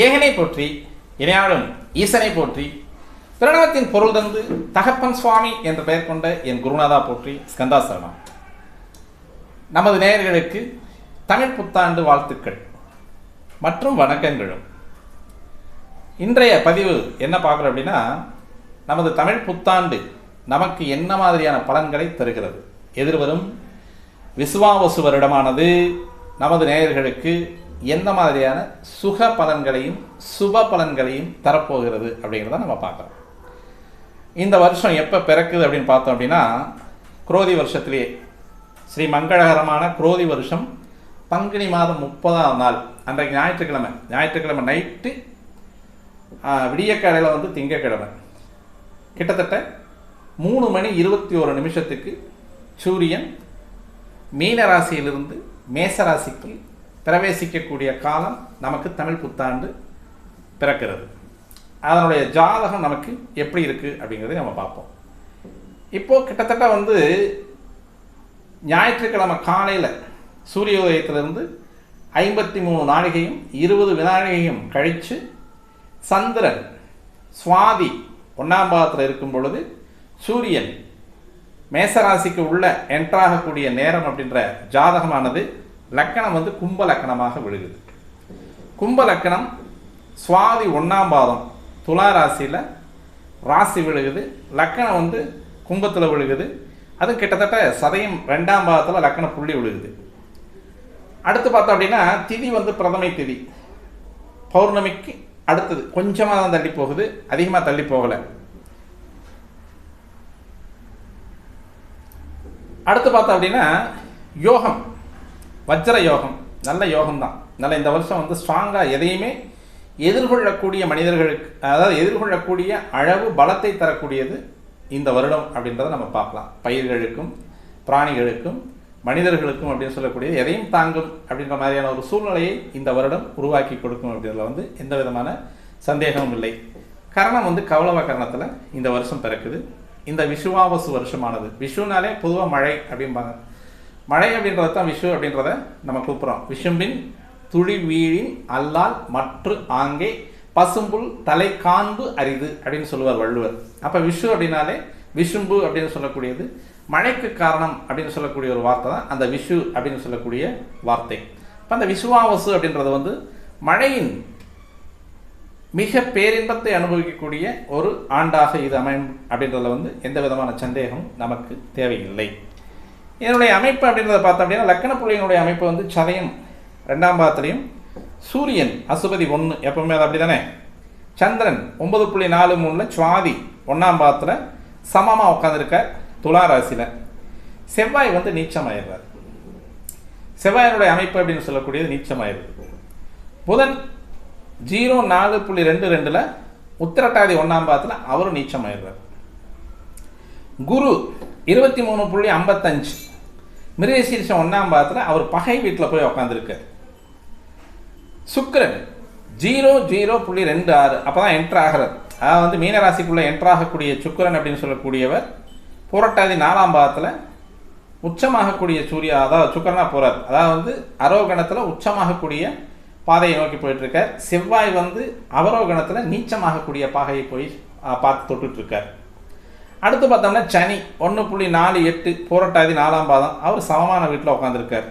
ஏகனை போற்றி இணையாளும் ஈசனை போற்றி பிரணவத்தின் பொருள் தந்து தகப்பன் சுவாமி என்ற பெயர் கொண்ட என் குருநாதா போற்றி ஸ்கந்தாசரணம். நமது நேயர்களுக்கு தமிழ் புத்தாண்டு வாழ்த்துக்கள் மற்றும் வணக்கங்களும். இன்றைய பதிவு என்ன பார்க்குறோம் அப்படின்னா, நமது தமிழ் புத்தாண்டு நமக்கு என்ன மாதிரியான பலன்களை தருகிறது, எதிர்வரும் விசுவாவசு வருடமானது நமது நேயர்களுக்கு எந்த மாதிரியான சுக பலன்களையும் சுப பலன்களையும் தரப்போகிறது அப்படிங்கிறத நம்ம பார்க்குறோம். இந்த வருஷம் எப்போ பிறக்குது அப்படின்னு பார்த்தோம் அப்படின்னா, குரோதி வருஷத்திலேயே ஸ்ரீ மங்களகரமான குரோதி வருஷம் பங்குனி மாதம் 30ஆம் நாள் அன்றைக்கு ஞாயிற்றுக்கிழமை நைட்டு விடியக்காலையில் வந்து திங்கக்கிழமை கிட்டத்தட்ட 3:21 சூரியன் மீன ராசியிலிருந்து மேச ராசிக்கு பிரவேசிக்கக்கூடிய காலம் நமக்கு தமிழ் புத்தாண்டு பிறக்கிறது. அதனுடைய ஜாதகம் நமக்கு எப்படி இருக்குது அப்படிங்கிறத நம்ம பார்ப்போம். இப்போது கிட்டத்தட்ட வந்து ஞாயிற்றுக்கிழமை காலையில் சூரிய உதயத்திலிருந்து 53 நாழிகையும் 20 வினாழிகையும் கழித்து சந்திரன் சுவாதி 1ஆம் பாதத்தில் இருக்கும் பொழுது சூரியன் மேசராசிக்கு உள்ள என்ட்ராகக்கூடிய நேரம் அப்படின்ற ஜாதகமானது லக்கணம் வந்து கும்ப லக்கணமாக விழுகுது. கும்ப லக்கணம் சுவாதி 1ஆம் பாதம் துலா ராசியில் ராசி விழுகுது, லக்கணம் வந்து கும்பத்தில் விழுகுது. அது கிட்டத்தட்ட சதயம் 2ஆம் பாதத்தில் லக்கண புள்ளி விழுகுது. அடுத்து பார்த்தோம் அப்படின்னா திதி வந்து பிரதமை திதி, பௌர்ணமிக்கு அடுத்தது கொஞ்சமாக தான் தள்ளி போகுது, அதிகமாக தள்ளி போகலை. அடுத்து பார்த்தோம் அப்படின்னா யோகம் வஜ்ர யோகம், நல்ல யோகம்தான். நல்ல இந்த வருஷம் வந்து ஸ்ட்ராங்காக எதையுமே எதிர்கொள்ளக்கூடிய மனிதர்களுக்கு, அதாவது எதிர்கொள்ளக்கூடிய அளவு பலத்தை தரக்கூடியது இந்த வருடம் அப்படின்றத நம்ம பார்க்கலாம். பயிர்களுக்கும் பிராணிகளுக்கும் மனிதர்களுக்கும் அப்படின்னு சொல்லக்கூடியது எதையும் தாங்கும் அப்படின்ற மாதிரியான ஒரு சூழ்நிலையை இந்த வருடம் உருவாக்கி கொடுக்கும் அப்படின்றதுல வந்து எந்த விதமான சந்தேகமும் இல்லை. கரணம் வந்து கௌளவ கரணத்தில் இந்த வருஷம் பிறக்குது. இந்த விஷுவாவசு வருஷமானது, விஷுனாலே பொதுவாக மழை அப்படிம்பாங்க. மழை அப்படின்றத தான் விஷு அப்படின்றத நம்ம கூப்பிட்றோம். விஷும்பின் துளி வீழின் அல்லால் மற்ற ஆங்கே பசும்புல் தலை காண்பு அரிது அப்படின்னு சொல்லுவார் வள்ளுவர். அப்போ விஷு அப்படின்னாலே விஷும்பு அப்படின்னு சொல்லக்கூடியது மழைக்கு காரணம் அப்படின்னு சொல்லக்கூடிய ஒரு வார்த்தை தான் அந்த விஷு அப்படின்னு சொல்லக்கூடிய வார்த்தை. இப்போ அந்த விஷுவாவசு அப்படின்றது வந்து மழையின் மிக பேரின்பத்தை அனுபவிக்கக்கூடிய ஒரு ஆண்டாக இது அமையும் அப்படின்றதுல வந்து எந்த விதமான சந்தேகமும் நமக்கு தேவையில்லை. இதனுடைய அமைப்பு அப்படின்றத பார்த்தோம் அப்படின்னா, லக்கண புள்ளியினுடைய அமைப்பு வந்து சதயம் 2ஆம் பாதத்திலையும் சூரியன் அசுபதி 1 எப்பவுமே அது அப்படி தானே, சந்திரன் 9.43 சுவாதி 1ஆம் பாதத்தில் சமமாக உட்காந்துருக்கார் துலா ராசியில். செவ்வாய் வந்து நீச்சமாயிடுறார். செவ்வாயினுடைய அமைப்பு அப்படின்னு சொல்லக்கூடியது நீச்சமாயிடுது. புதன் 04.22 உத்திரட்டாதி 1ஆம் பாதத்தில் அவரும் நீச்சமாயிடுறார். குரு 23.55 மிருகசீரிஷம் 1ஆம் பாதத்தில் அவர் பகை வீட்டில் போய் உட்காந்துருக்கார். சுக்கிரன் 00.26 அப்போ தான் என்ட்ரு ஆகிறார். அதாவது வந்து மீனராசிக்குள்ளே என்ட்ராகக்கூடிய சுக்கிரன் அப்படின்னு சொல்லக்கூடியவர் புரட்டாதி 4ஆம் பாதத்தில் உச்சமாகக்கூடிய சூர்யா, அதாவது சுக்கிரனாக போகிறார். அதாவது வந்து அரோகணத்தில் உச்சமாகக்கூடிய பாதையை நோக்கி போயிட்டுருக்கார். செவ்வாய் வந்து அவரோகணத்தில் நீச்சமாகக்கூடிய பாகையை போய் பார்த்து தொட்டுட்ருக்கார். அடுத்து பார்த்தோம்னா சனி 1.48 புரட்டாதி 4ஆம் பாதம் அவர் சமமான வீட்டில் உட்காந்துருக்கார்.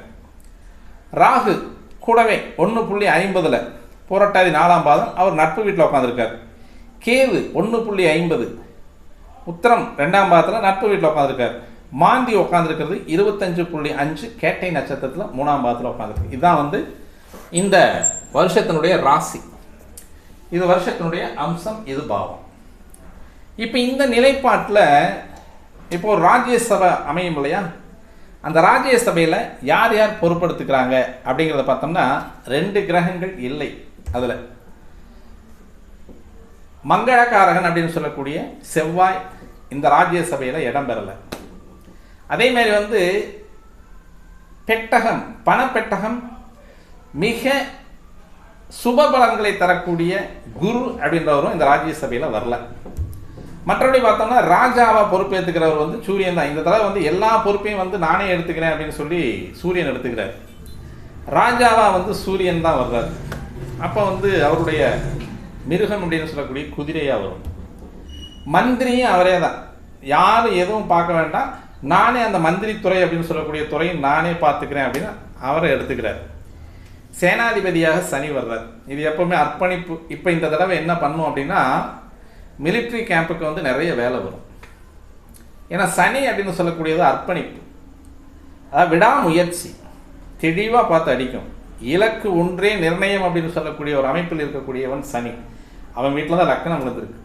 ராகு கூடவே 1.50 புரட்டாதி 4ஆம் பாதம் அவர் நட்பு வீட்டில் உட்காந்துருக்கார். கேது 1.50 உத்திரம் 2ஆம் பாதத்தில் நட்பு வீட்டில் உட்காந்துருக்கார். மாந்தி உட்காந்துருக்கிறது 25.5 கேட்டை நட்சத்திரத்தில் 3ஆம் பாதத்தில் உட்காந்துருக்கு. இதுதான் வந்து இந்த வருஷத்தினுடைய ராசி, இது வருஷத்தினுடைய அம்சம், இது பாவம். இப்போ இந்த நிலைப்பாட்டில் இப்போ ஒரு ராஜ்யசபை அமையும் இல்லையா, அந்த ராஜ்யசபையில் யார் யார் பொறுப்படுத்துக்கிறாங்க அப்படிங்கிறத பார்த்தோம்னா 2 கிரகங்கள் இல்லை. அதில் மங்களகாரகன் அப்படின்னு சொல்லக்கூடிய செவ்வாய் இந்த ராஜ்யசபையில் இடம் பெறலை. அதே மாதிரி வந்து பெட்டகம், பணப்பெட்டகம், மிக சுப பலன்களை தரக்கூடிய குரு அப்படின்றவரும் இந்த ராஜ்யசபையில் வரல. மற்றபடி பார்த்தோம்னா ராஜாவாக பொறுப்பேற்றுக்கிறவர் வந்து சூரியன் தான். இந்த தடவை வந்து எல்லா பொறுப்பையும் வந்து நானே எடுத்துக்கிறேன் அப்படின்னு சொல்லி சூரியன் எடுத்துக்கிறார். ராஜாவாக வந்து சூரியன் தான் வர்றார். அப்போ வந்து அவருடைய மிருகம் அப்படின்னு சொல்லக்கூடிய குதிரையாக வரும். மந்திரியும் அவரே தான், யாரும் எதுவும் பார்க்க வேண்டாம், நானே அந்த மந்திரி துறை அப்படின்னு சொல்லக்கூடிய துறையை நானே பார்த்துக்கிறேன் அப்படின்னு அவரை எடுத்துக்கிறார். சேனாதிபதியாக சனி வர்றார். இது எப்பவுமே அர்ப்பணிப்பு. இப்போ இந்த தடவை என்ன பண்ணும் அப்படின்னா, மிலிட்ரி கேம்புக்கு வந்து நிறைய வேலை வரும். ஏன்னா சனி அப்படின்னு சொல்லக்கூடியது அர்ப்பணிப்பு, அதாவது விடாமுயற்சி, தெளிவாக பார்த்து அடிக்கும். இலக்கு ஒன்றே நிர்ணயம் அப்படின்னு சொல்லக்கூடிய ஒரு அமைப்பில் இருக்கக்கூடியவன் சனி. அவன் வீட்டில் தான் லக்கணம் விழுந்திருக்கு.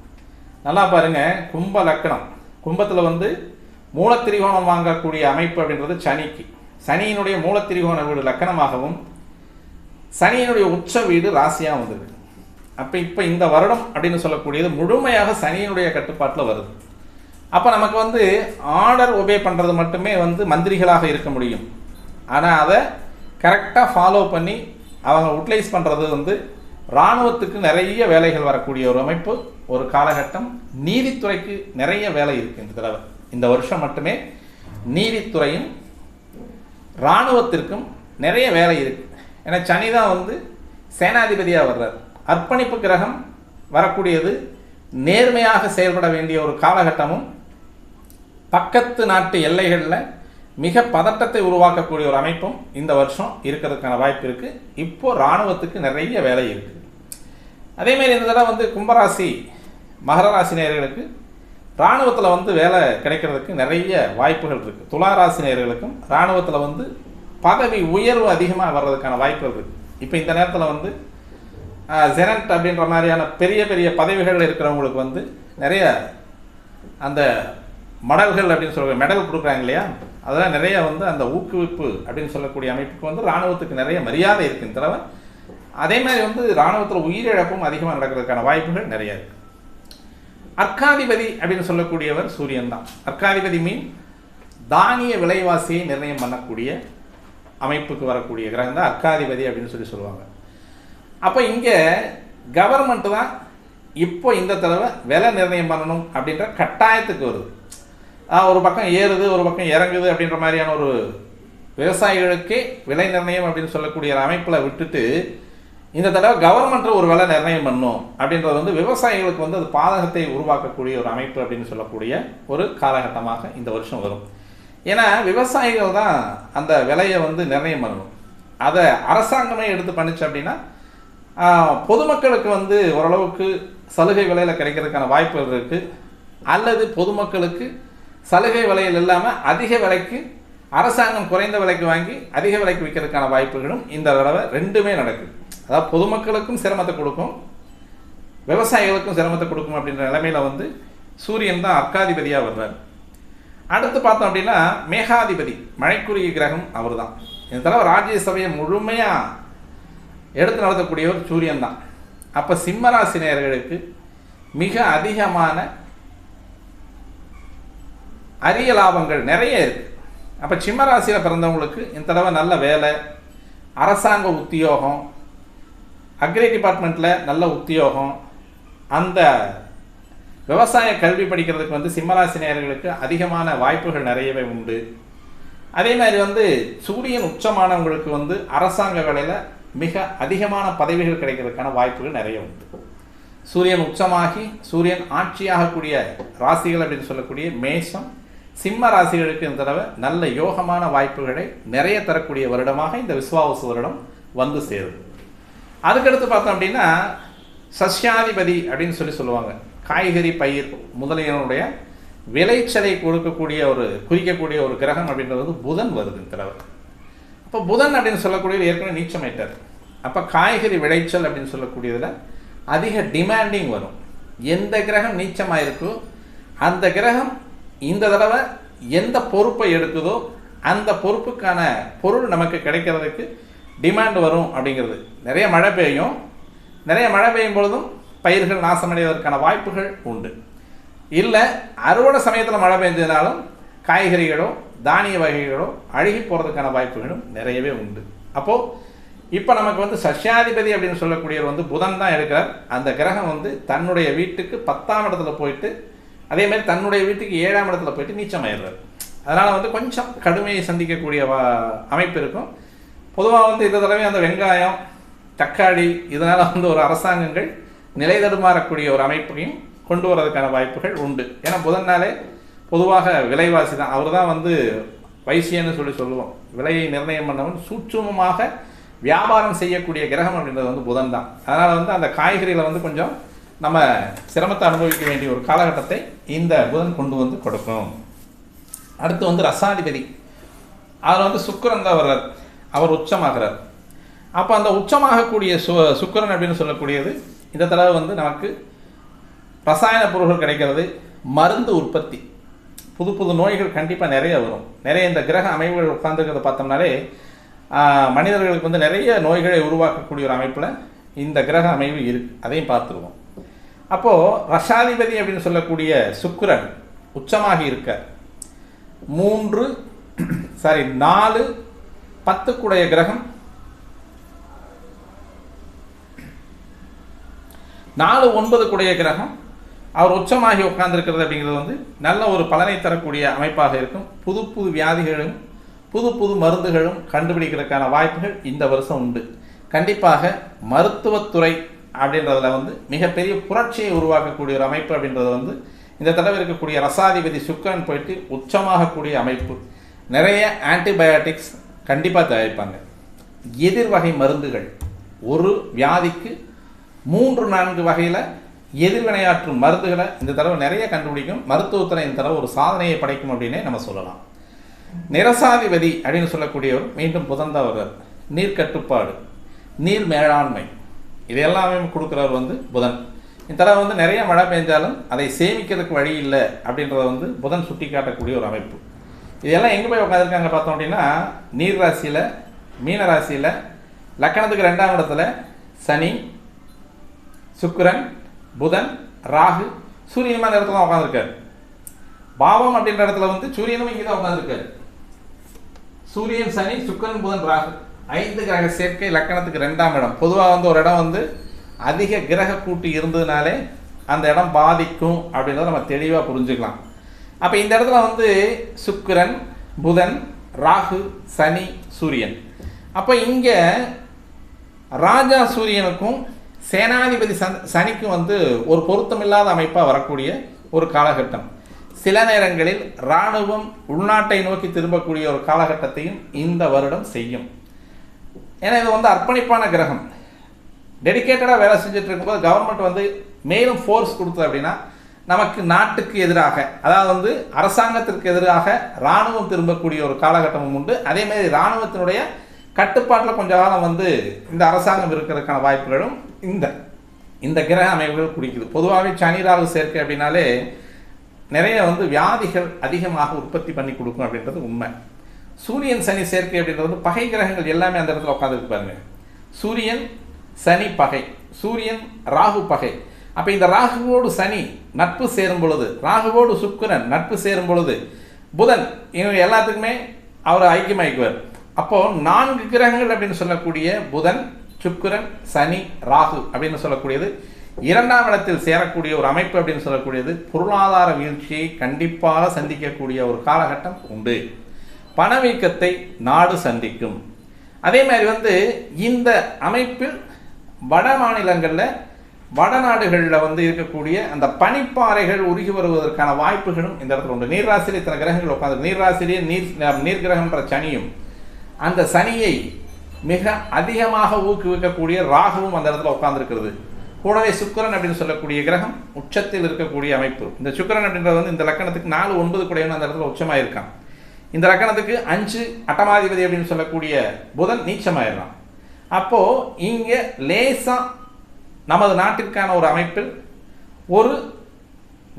நல்லா பாருங்க, கும்ப லக்கணம். கும்பத்தில் வந்து மூலத்திரிகோணம் வாங்கக்கூடிய அமைப்பு அப்படின்றது சனிக்கு. சனியினுடைய மூலத்திரிகோண வீடு லக்கணமாகவும் சனியினுடைய உச்ச வீடு ராசியாக வந்திருக்கு. அப்போ இப்போ இந்த வருடம் அப்படின்னு சொல்லக்கூடியது முழுமையாக சனியினுடைய கட்டுப்பாட்டில் வருது. அப்போ நமக்கு வந்து ஆர்டர் ஒபே பண்ணுறது மட்டுமே வந்து மந்திரிகளாக இருக்க முடியும். ஆனால் அதை கரெக்டாக ஃபாலோ பண்ணி அவங்க யூட்டிலைஸ் பண்ணுறது வந்து இராணுவத்துக்கு நிறைய வேலைகள் வரக்கூடிய ஒரு அமைப்பு, ஒரு காலகட்டம். நீதித்துறைக்கு நிறைய வேலை இருக்குது இந்த தடவை. இந்த வருஷம் மட்டுமே நீதித்துறையும் இராணுவத்திற்கும் நிறைய வேலை இருக்குது. ஏன்னா சனி தான் வந்து சேனாதிபதியாக வர்றார். அர்ப்பணிப்பு கிரகம் வரக்கூடியது நேர்மையாக செயல்பட வேண்டிய ஒரு காலகட்டமும், பக்கத்து நாட்டு எல்லைகளில் மிக பதட்டத்தை உருவாக்கக்கூடிய ஒரு அமைப்பும் இந்த வருஷம் இருக்கிறதுக்கான வாய்ப்பு இருக்குது. இப்போது இராணுவத்துக்கு நிறைய வேலை இருக்குது. அதேமாதிரி இந்த தடவை வந்து கும்பராசி மகர ராசி நேயர்களுக்கு இராணுவத்தில் வந்து வேலை கிடைக்கிறதுக்கு நிறைய வாய்ப்புகள் இருக்குது. துளாராசி நேயர்களுக்கும் இராணுவத்தில் வந்து பதவி உயர்வு அதிகமாக வர்றதுக்கான வாய்ப்புகள் இருக்குது. இப்போ இந்த நேரத்தில் வந்து ஜெனட் அப்படின்ற மாதிரியான பெரிய பெரிய பதவிகள் இருக்கிறவங்களுக்கு வந்து நிறைய அந்த மடல்கள் அப்படின்னு சொல்ல மெடல் கொடுக்குறாங்க இல்லையா, அதெல்லாம் நிறைய வந்து அந்த ஊக்குவிப்பு அப்படின்னு சொல்லக்கூடிய அமைப்புக்கு வந்து இராணுவத்துக்கு நிறைய மரியாதை இருக்குது இந்த தடவை. அதே மாதிரி வந்து இராணுவத்தில் உயிரிழப்பும் அதிகமாக நடக்கிறதுக்கான வாய்ப்புகள் நிறைய இருக்குது. அர்க்காதிபதி அப்படின்னு சொல்லக்கூடியவர் சூரியன் தான். அர்க்காதிபதி மீன் தானிய விலைவாசியை நிர்ணயம் பண்ணக்கூடிய அமைப்புக்கு வரக்கூடிய கிரகம் தான் அர்க்காதிபதி அப்படின்னு சொல்லுவாங்க. அப்போ இங்கே கவர்மெண்ட் தான் இப்போ இந்த தடவை விலை நிர்ணயம் பண்ணணும் அப்படின்ற கட்டாயத்துக்கு வருது. ஒரு பக்கம் ஏறுது, ஒரு பக்கம் இறங்குது அப்படின்ற மாதிரியான ஒரு விவசாயிகளுக்கே விலை நிர்ணயம் அப்படின்னு சொல்லக்கூடிய அமைப்பில் விட்டுட்டு இந்த தடவை கவர்மெண்ட் ஒரு விலை நிர்ணயம் பண்ணும் அப்படின்றது வந்து விவசாயிகளுக்கு வந்து அது பாதகத்தை உருவாக்கக்கூடிய ஒரு அமைப்பு அப்படின்னு சொல்லக்கூடிய ஒரு காலகட்டமாக இந்த வருஷம் வரும். ஏன்னா விவசாயிகள் தான் அந்த விலையை வந்து நிர்ணயம் பண்ணணும். அதை அரசாங்கமே எடுத்து பண்ணிச்சு அப்படின்னா பொதுமக்களுக்கு வந்து ஓரளவுக்கு சலுகை விலையில் கிடைக்கிறதுக்கான வாய்ப்புகள் இருக்குது. அல்லது பொதுமக்களுக்கு சலுகை விலையில் இல்லாமல் அதிக விலைக்கு அரசாங்கம் குறைந்த விலைக்கு வாங்கி அதிக விலைக்கு விற்கிறதுக்கான வாய்ப்புகளும் இந்த தடவை ரெண்டுமே நடக்குது. அதாவது பொதுமக்களுக்கும் சிரமத்தை கொடுக்கும், விவசாயிகளுக்கும் சிரமத்தை கொடுக்கும் அப்படின்ற நிலைமையில் வந்து சூரியன் தான் அர்க்காதிபதியாக வர்றார். அடுத்து பார்த்தோம் அப்படின்னா மேகாதிபதி மழைக்குரிய கிரகம் அவர் தான். இந்த தடவை ராஜ்யசபையை முழுமையாக எடுத்து நடத்தக்கூடியவர் சூரியன் தான். அப்போ சிம்மராசி நேயர்களுக்கு மிக அதிகமான அரிய லாபங்கள் நிறைய இருக்குது. அப்போ சிம்மராசியில் பிறந்தவங்களுக்கு இந்த தடவை நல்ல வேலை, அரசாங்க உத்தியோகம், அக்ரி டிபார்ட்மெண்ட்டில் நல்ல உத்தியோகம், அந்த விவசாய கல்வி படிக்கிறதுக்கு வந்து சிம்மராசி நேயர்களுக்கு அதிகமான வாய்ப்புகள் நிறையவே உண்டு. அதே மாதிரி வந்து சூரியன் உச்சமானவங்களுக்கு வந்து அரசாங்க வேலையில் மிக அதிகமான பதவிகள் கிடைக்கிறதுக்கான வாய்ப்புகள் நிறைய உண்டு. சூரியன் உச்சமாகி சூரியன் ஆட்சியாகக்கூடிய ராசிகள் அப்படின்னு சொல்லக்கூடிய மேஷம், சிம்ம ராசிகளுக்கு இந்த தடவை நல்ல யோகமான வாய்ப்புகளை நிறைய தரக்கூடிய வருடமாக இந்த விஸ்வாவசு வருடம் வந்து சேருது. அதுக்கடுத்து பார்த்தோம் அப்படின்னா சஸ்யாதிபதி அப்படின்னு சொல்லுவாங்க. காய்கறி பயிர் முதலியனுடைய விளைச்சலை கொடுக்கக்கூடிய குறிக்கக்கூடிய ஒரு கிரகம் அப்படின்றது வந்து புதன் வருது இந்த தடவை. அப்போ புதன் அப்படின்னு சொல்லக்கூடியது ஏற்கனவே நீச்சமேட்டார். அப்போ காய்கறி விளைச்சல் அப்படின்னு சொல்லக்கூடியதில் அதிக டிமாண்டிங் வரும். எந்த கிரகம் நீச்சமாக இருக்கோ அந்த கிரகம் இந்த தடவை எந்த பொறுப்பை எடுக்குதோ அந்த பொறுப்புக்கான பொருள் நமக்கு கிடைக்கிறதுக்கு டிமாண்ட் வரும் அப்படிங்கிறது. நிறைய மழை பெய்யும், நிறைய மழை பெய்யும் பொழுதும் பயிர்கள் நாசமடைவதற்கான வாய்ப்புகள் உண்டு. இல்லை அறுவடை சமயத்தில் மழை பெஞ்சதுனாலும் காய்கறிகளோ தானிய வகைகளோ அழுகி போகிறதுக்கான வாய்ப்புகளும் நிறையவே உண்டு. அப்போது இப்போ நமக்கு வந்து சஸ்யாதிபதி அப்படின்னு சொல்லக்கூடியவர் வந்து புதன் தான் எடுக்கிறார். அந்த கிரகம் வந்து தன்னுடைய வீட்டுக்கு 10ஆம் இடத்துல போயிட்டு அதே மாதிரி தன்னுடைய வீட்டுக்கு 7ஆம் இடத்துல போயிட்டு நீச்சமாயிடுறார். அதனால் வந்து கொஞ்சம் கடுமையை சந்திக்கக்கூடிய அமைப்பு இருக்கும். பொதுவாக வந்து இந்த தடவை அந்த வெங்காயம், தக்காளி இதனால் வந்து ஒரு அரசாங்கங்கள் நிலை தடுமாறக்கூடிய ஒரு அமைப்பையும் கொண்டு வரதுக்கான வாய்ப்புகள் உண்டு. ஏன்னா புதன்னாலே பொதுவாக விலைவாசி தான். அவர் தான் வந்து வைசியன்னு சொல்லுவோம். விலையை நிர்ணயம் பண்ணவன் சூட்சுமமாக வியாபாரம் செய்யக்கூடிய கிரகம் அப்படின்றது வந்து புதன் தான். அதனால் வந்து அந்த காய்கறிகளை வந்து கொஞ்சம் நம்ம சிரமத்தை அனுபவிக்க வேண்டிய ஒரு காலகட்டத்தை இந்த புதன் கொண்டு வந்து கொடுக்கும். அடுத்து வந்து ரசாதிபதி, அவர் வந்து சுக்கிரன் தான் வர்றார், அவர் உச்சமாகிறார். அப்போ அந்த உச்சமாகக்கூடிய சுக்கிரன் அப்படின்னு சொல்லக்கூடியது இந்த தடவை வந்து நமக்கு ரசாயன பொருட்கள் கிடைக்கிறது, மருந்து உற்பத்தி, புது புது நோய்கள் கண்டிப்பாக நிறைய வரும். நிறைய இந்த கிரக அமைப்புகள் உட்கார்ந்துருக்கிறத பார்த்தோம்னாலே மனிதர்களுக்கு வந்து நிறைய நோய்களை உருவாக்கக்கூடிய ஒரு அமைப்பில் இந்த கிரக அமைப்பு இருக்குது. அதையும் பார்த்துருவோம். அப்போது ரசாதிபதி அப்படின்னு சொல்லக்கூடிய சுக்கிரன் உச்சமாகி இருக்க 4 10 கிரகம் 4 9 கிரகம் அவர் உச்சமாகி உட்கார்ந்துருக்கிறது அப்படிங்கிறது வந்து நல்ல ஒரு பலனை தரக்கூடிய அமைப்பாக இருக்கும். புது புது வியாதிகளும் புது புது மருந்துகளும் கண்டுபிடிக்கிறதுக்கான வாய்ப்புகள் இந்த வருஷம் உண்டு. கண்டிப்பாக மருத்துவத்துறை அப்படின்றதுல வந்து மிகப்பெரிய புரட்சியை உருவாக்கக்கூடிய ஒரு அமைப்பு அப்படின்றது வந்து இந்த தடவை இருக்கக்கூடிய ரசாதிபதி சுக்கிரன் போயிட்டு உச்சமாகக்கூடிய அமைப்பு. நிறைய ஆன்டிபயோட்டிக்ஸ் கண்டிப்பாக தயாரிப்பாங்க. எதிர்வகை மருந்துகள் ஒரு வியாதிக்கு 3-4 வகையில் எதிர்வினையாற்றும் மருந்துகளை இந்த தடவை நிறைய கண்டுபிடிக்கும். மருத்துவத்தில் இந்த தடவை ஒரு சாதனையை படைக்கும் அப்படின்னே நம்ம சொல்லலாம். நிரசாதிபதி அப்படின்னு சொல்லக்கூடியவர் மீண்டும் புதன் தான் வர்றார். நீர் கட்டுப்பாடு, நீர் மேலாண்மை, இதையெல்லாமே கொடுக்குறவர் வந்து புதன். இந்த தடவை வந்து நிறைய மழை பெஞ்சாலும் அதை சேமிக்கிறதுக்கு வழி இல்லை அப்படின்றத வந்து புதன் சுட்டி காட்டக்கூடிய ஒரு அமைப்பு. இதெல்லாம் எங்கே போய் உட்காந்துருக்காங்க பார்த்தோம் அப்படின்னா, நீர் ராசியில், மீன ராசியில், லக்கணத்துக்கு 2ஆம் இடத்துல சனி, சுக்கிரன், புதன், ராகு, சூரியனுமான இடத்துல தான் உட்காந்துருக்காரு. பாவம் அப்படின்ற இடத்துல வந்து சூரியனும் இங்கே தான் உட்காந்துருக்காரு. சூரியன், சனி, சுக்கிரன், புதன், ராகு 5 கிரக சேர்க்கை லக்கணத்துக்கு 2ஆம் இடம். பொதுவாக வந்து ஒரு இடம் வந்து அதிக கிரக கூட்டு இருந்ததுனாலே அந்த இடம் பாதிக்கும் அப்படின்றத நம்ம தெளிவாக புரிஞ்சுக்கலாம். அப்போ இந்த இடத்துல வந்து சுக்கிரன், புதன், ராகு, சனி, சூரியன். அப்போ இங்கே ராஜா சூரியனுக்கும் சேனாதிபதி சனிக்கும் வந்து ஒரு பொருத்தமில்லாத அமைப்பாக வரக்கூடிய ஒரு காலகட்டம். சில நேரங்களில் இராணுவம் உள்நாட்டை நோக்கி திரும்பக்கூடிய ஒரு காலகட்டத்தையும் இந்த வருடம் செய்யும். ஏன்னா இது வந்து அர்ப்பணிப்பான கிரகம். டெடிக்கேட்டடாக வேலை செஞ்சுட்டு இருக்கும்போது கவர்மெண்ட் வந்து மேலும் ஃபோர்ஸ் கொடுத்தது அப்படின்னா நமக்கு நாட்டுக்கு எதிராக, அதாவது வந்து அரசாங்கத்திற்கு எதிராக இராணுவம் திரும்பக்கூடிய ஒரு காலகட்டமும் உண்டு. அதேமாதிரி இராணுவத்தினுடைய கட்டுப்பாட்டில் கொஞ்ச காலம் வந்து இந்த அரசாங்கம் இருக்கிறதுக்கான வாய்ப்புகளும் இந்த கிரக அமைப்புகள் குடிக்குது. பொதுவாகவே சனி ராகு சேர்க்கை அப்படின்னாலே நிறைய வந்து வியாதிகள் அதிகமாக உற்பத்தி பண்ணி கொடுக்கும் அப்படின்றது உண்மை. சூரியன் சனி சேர்க்கை அப்படின்றது பகை கிரகங்கள் எல்லாமே அந்த இடத்துல உட்காந்துருக்கு பாருங்க. சூரியன் சனி பகை, சூரியன் ராகு பகை. அப்போ இந்த ராகுவோடு சனி நட்பு சேரும் பொழுது, ராகுவோடு சுக்கிரன் நட்பு சேரும் பொழுது, புதன் இவங்க எல்லாத்துக்குமே அவர் ஐக்கியமாயிக்குவார். அப்போது 4 கிரகங்கள் அப்படின்னு சொல்லக்கூடிய புதன், சுக்கிரன், சனி, ராகு அப்படின்னு சொல்லக்கூடியது 2ஆம் இடத்தில் சேரக்கூடிய ஒரு அமைப்பு அப்படின்னு சொல்லக்கூடியது பொருளாதார வீழ்ச்சியை கண்டிப்பாக சந்திக்கக்கூடிய ஒரு காலகட்டம் உண்டு. பணவீக்கத்தை நாடு சந்திக்கும். அதே மாதிரி வந்து இந்த அமைப்பில் வட மாநிலங்களில், வடநாடுகளில் வந்து இருக்கக்கூடிய அந்த பனிப்பாறைகள் உருகி வருவதற்கான வாய்ப்புகளும் இந்த இடத்துல உண்டு. நீர்ராசியில் இத்தனை கிரகங்கள் உட்காந்து, நீர்ராசிலேயே நீர் கிரகம்ன்ற சனியும், அந்த சனியை மிக அதிகமாக ஊக்குவிக்கக்கூடிய ராகுவும் அந்த இடத்துல உட்கார்ந்துருக்கிறது. கூடவே சுக்கிரன் அப்படின்னு சொல்லக்கூடிய கிரகம் உச்சத்தில் இருக்கக்கூடிய அமைப்பு. இந்த சுக்கிரன் அப்படின்றது வந்து இந்த லக்கணத்துக்கு 4 9 கூடையவன் அந்த இடத்துல உச்சமாக இருக்கான். இந்த லக்கணத்துக்கு 5 அட்டமாதிபதி அப்படின்னு சொல்லக்கூடிய புதன் நீச்சமாயிடலாம். அப்போது இங்கே லேசாக நமது நாட்டிற்கான ஒரு அமைப்பில் ஒரு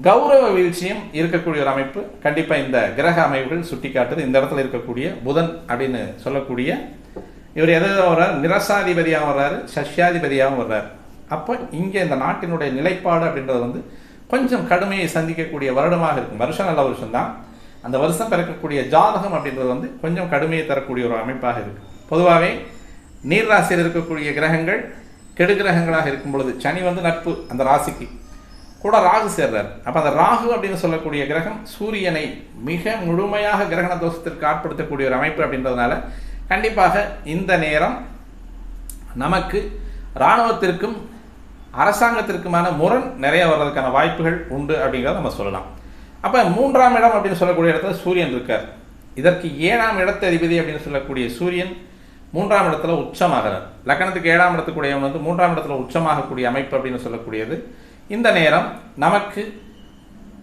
கௌரவ வீழ்ச்சியும் இருக்கக்கூடிய ஒரு அமைப்பு கண்டிப்பாக இந்த கிரக அமைப்புகள் சுட்டி காட்டுது. இந்த இடத்துல இருக்கக்கூடிய புதன் அப்படின்னு சொல்லக்கூடிய இவர் எதாவது வர்றார், நிரசாதிபதியாகவும் வர்றாரு, சஷ்யாதிபதியாகவும் வர்றார். அப்போ இங்கே இந்த நாட்டினுடைய நிலைப்பாடு அப்படின்றது வந்து கொஞ்சம் கடுமையை சந்திக்கக்கூடிய வருடமாக இருக்கும். வருஷம் நல்ல வருஷம்தான். அந்த வருஷம் பிறக்கக்கூடிய ஜாதகம் அப்படின்றது வந்து கொஞ்சம் கடுமையை தரக்கூடிய ஒரு அமைப்பாக இருக்குது. பொதுவாகவே நீர் ராசியில் இருக்கக்கூடிய கிரகங்கள் கெடு கிரகங்களாக இருக்கும் பொழுது சனி வந்து நட்பு அந்த ராசிக்கு கூட ராகு சேர்றார். அப்போ அந்த ராகு அப்படின்னு சொல்லக்கூடிய கிரகம் சூரியனை மிக முழுமையாக கிரகண தோஷத்திற்கு ஆட்படுத்தக்கூடிய ஒரு அமைப்பு அப்படின்றதுனால கண்டிப்பாக இந்த நேரம் நமக்கு இராணுவத்திற்கும் அரசாங்கத்திற்குமான முரண் நிறைய வர்றதுக்கான வாய்ப்புகள் உண்டு அப்படிங்கிறத நம்ம சொல்லலாம். அப்போ 3ஆம் இடம் அப்படின்னு சொல்லக்கூடிய இடத்துல சூரியன் இருக்கார். இதற்கு 7ஆம் இடத்து அதிபதி அப்படின்னு சொல்லக்கூடிய சூரியன் 3ஆம் இடத்துல உச்சமாகிறார். லக்னத்துக்கு 7ஆம் இடத்துக்குடையவன் வந்து 3ஆம் இடத்துல உச்சமாகக்கூடிய அமைப்பு அப்படின்னு சொல்லக்கூடியது. இந்த நேரம் நமக்கு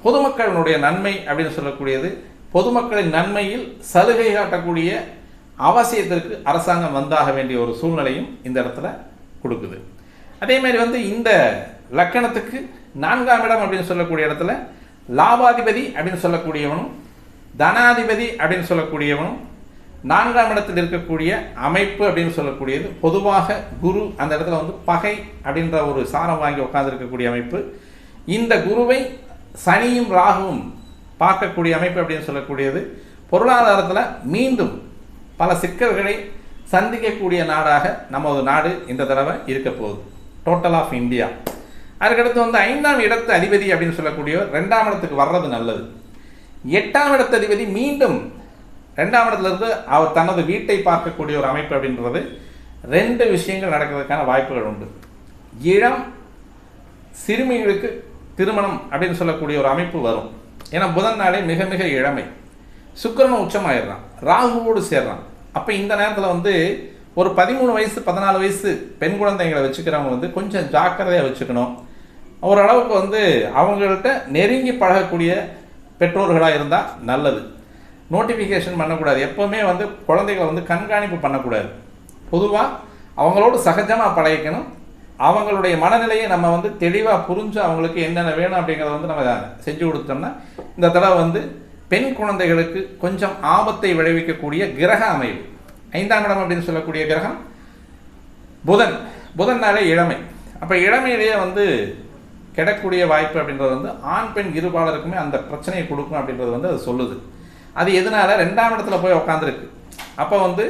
பொதுமக்களினுடைய நன்மை அப்படின்னு சொல்லக்கூடியது, பொதுமக்களின் நன்மையில் சலுகை காட்டக்கூடிய அவசியத்திற்கு அரசாங்கம் வந்தாக வேண்டிய ஒரு சூழ்நிலையும் இந்த இடத்துல கொடுக்குது. அதே மாதிரி வந்து இந்த லக்கணத்துக்கு 4ஆம் இடம் அப்படின்னு சொல்லக்கூடிய இடத்துல லாபாதிபதி அப்படின்னு சொல்லக்கூடியவனும் தனாதிபதி அப்படின்னு சொல்லக்கூடியவனும் 4ஆம் இடத்தில் இருக்கக்கூடிய அமைப்பு அப்படின்னு சொல்லக்கூடியது. பொதுவாக குரு அந்த இடத்துல வந்து பகை அப்படின்ற ஒரு சாரம் வாங்கி உட்கார்ந்துருக்கக்கூடிய அமைப்பு. இந்த குருவை சனியும் ராகுவும் பார்க்கக்கூடிய அமைப்பு அப்படின்னு சொல்லக்கூடியது பொருளாதாரத்தில் மீண்டும் பல சிக்கல்களை சந்திக்கக்கூடிய நாடாக நமது நாடு இந்த தடவை இருக்க போகுது. Total of India. அதுக்கடுத்து வந்து 5ஆம் இடத்து அதிபதி அப்படின்னு சொல்லக்கூடியவர் 2ஆம் இடத்துக்கு வர்றது நல்லது. 8ஆம் இடத்து அதிபதி மீண்டும் 2ஆம் இடத்துல இருந்து அவர் தனது வீட்டை பார்க்கக்கூடிய ஒரு அமைப்பு அப்படின்றது 2 விஷயங்கள் நடக்கிறதுக்கான வாய்ப்புகள் உண்டு. இளம் சிறுமிகளுக்கு திருமணம் அப்படின்னு சொல்லக்கூடிய ஒரு அமைப்பு வரும். ஏன்னா புதன் நாளே மிக மிக இளமை. சுக்கிரனும் உச்சமாயிடுறான், ராகுவோடு சேர்றான். அப்போ இந்த நேரத்தில் வந்து ஒரு 13 வயசு 14 வயசு பெண் குழந்தைங்களை வச்சுக்கிறவங்க வந்து கொஞ்சம் ஜாக்கிரதையாக வச்சுக்கணும். ஓரளவுக்கு வந்து அவங்கள்ட்ட நெருங்கி பழகக்கூடிய பெற்றோர்களாக இருந்தால் நல்லது. நோட்டிஃபிகேஷன் பண்ணக்கூடாது. எப்போவுமே வந்து குழந்தைகளை வந்து கண்காணிப்பு பண்ணக்கூடாது. பொதுவாக அவங்களோடு சகஜமாக பழகிக்கணும். அவங்களுடைய மனநிலையை நம்ம வந்து தெளிவாக புரிஞ்சு அவங்களுக்கு என்னென்ன வேணும் அப்படிங்கிறத வந்து நம்ம செஞ்சு கொடுத்தோம்னா இந்த தடவை வந்து பெண் குழந்தைகளுக்கு கொஞ்சம் ஆபத்தை விளைவிக்கக்கூடிய கிரக அமைவு. 5ஆம் இடம் அப்படின்னு சொல்லக்கூடிய கிரகம் புதன்னாலே இளமை. அப்போ இளமையிலேயே வந்து கிடக்கூடிய வாய்ப்பு அப்படின்றது வந்து ஆண் பெண் இருபாலருக்குமே அந்த பிரச்சனையை கொடுக்கும் அப்படின்றது வந்து அது சொல்லுது. அது எதனால 2ஆம் இடத்துல போய் உட்காந்துருக்கு. அப்போ வந்து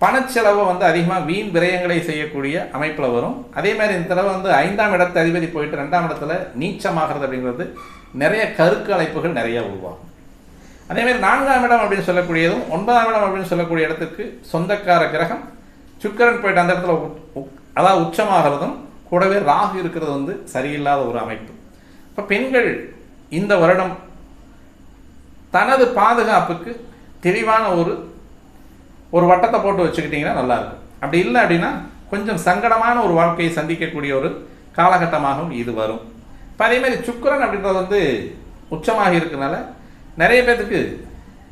பணச்செலவை வந்து அதிகமாக வீண் விரயங்களை செய்யக்கூடிய அமைப்பில் வரும். அதே மாதிரி இந்த தடவை வந்து 5ஆம் இடத்து அதிபதி போயிட்டு 2ஆம் இடத்துல நீச்சமாகிறது அப்படிங்கிறது நிறைய கருக்கு அழைப்புகள் நிறைய உருவாகும். அதேமாதிரி 4ஆம் இடம் அப்படின்னு சொல்லக்கூடியதும் 9ஆம் இடம் அப்படின்னு சொல்லக்கூடிய இடத்துக்கு சொந்தக்கார கிரகம் சுக்கிரன் போயிட்டு அந்த இடத்துல அதாவது உச்சமாகிறதும் கூடவே ராகு இருக்கிறது வந்து சரியில்லாத ஒரு அமைப்பு. இப்போ பெண்கள் இந்த வருடம் தனது பாதுகாப்புக்கு தெளிவான ஒரு வட்டத்தை போட்டு வச்சுக்கிட்டிங்கன்னா நல்லாயிருக்கும். அப்படி இல்லை அப்படின்னா கொஞ்சம் சங்கடமான ஒரு வாழ்க்கையை சந்திக்கக்கூடிய ஒரு காலகட்டமாகவும் இது வரும். இப்போ அதேமாதிரி சுக்கிரன் அப்படின்றது வந்து உச்சமாக இருக்கிறதுனால நிறைய பேர்த்துக்கு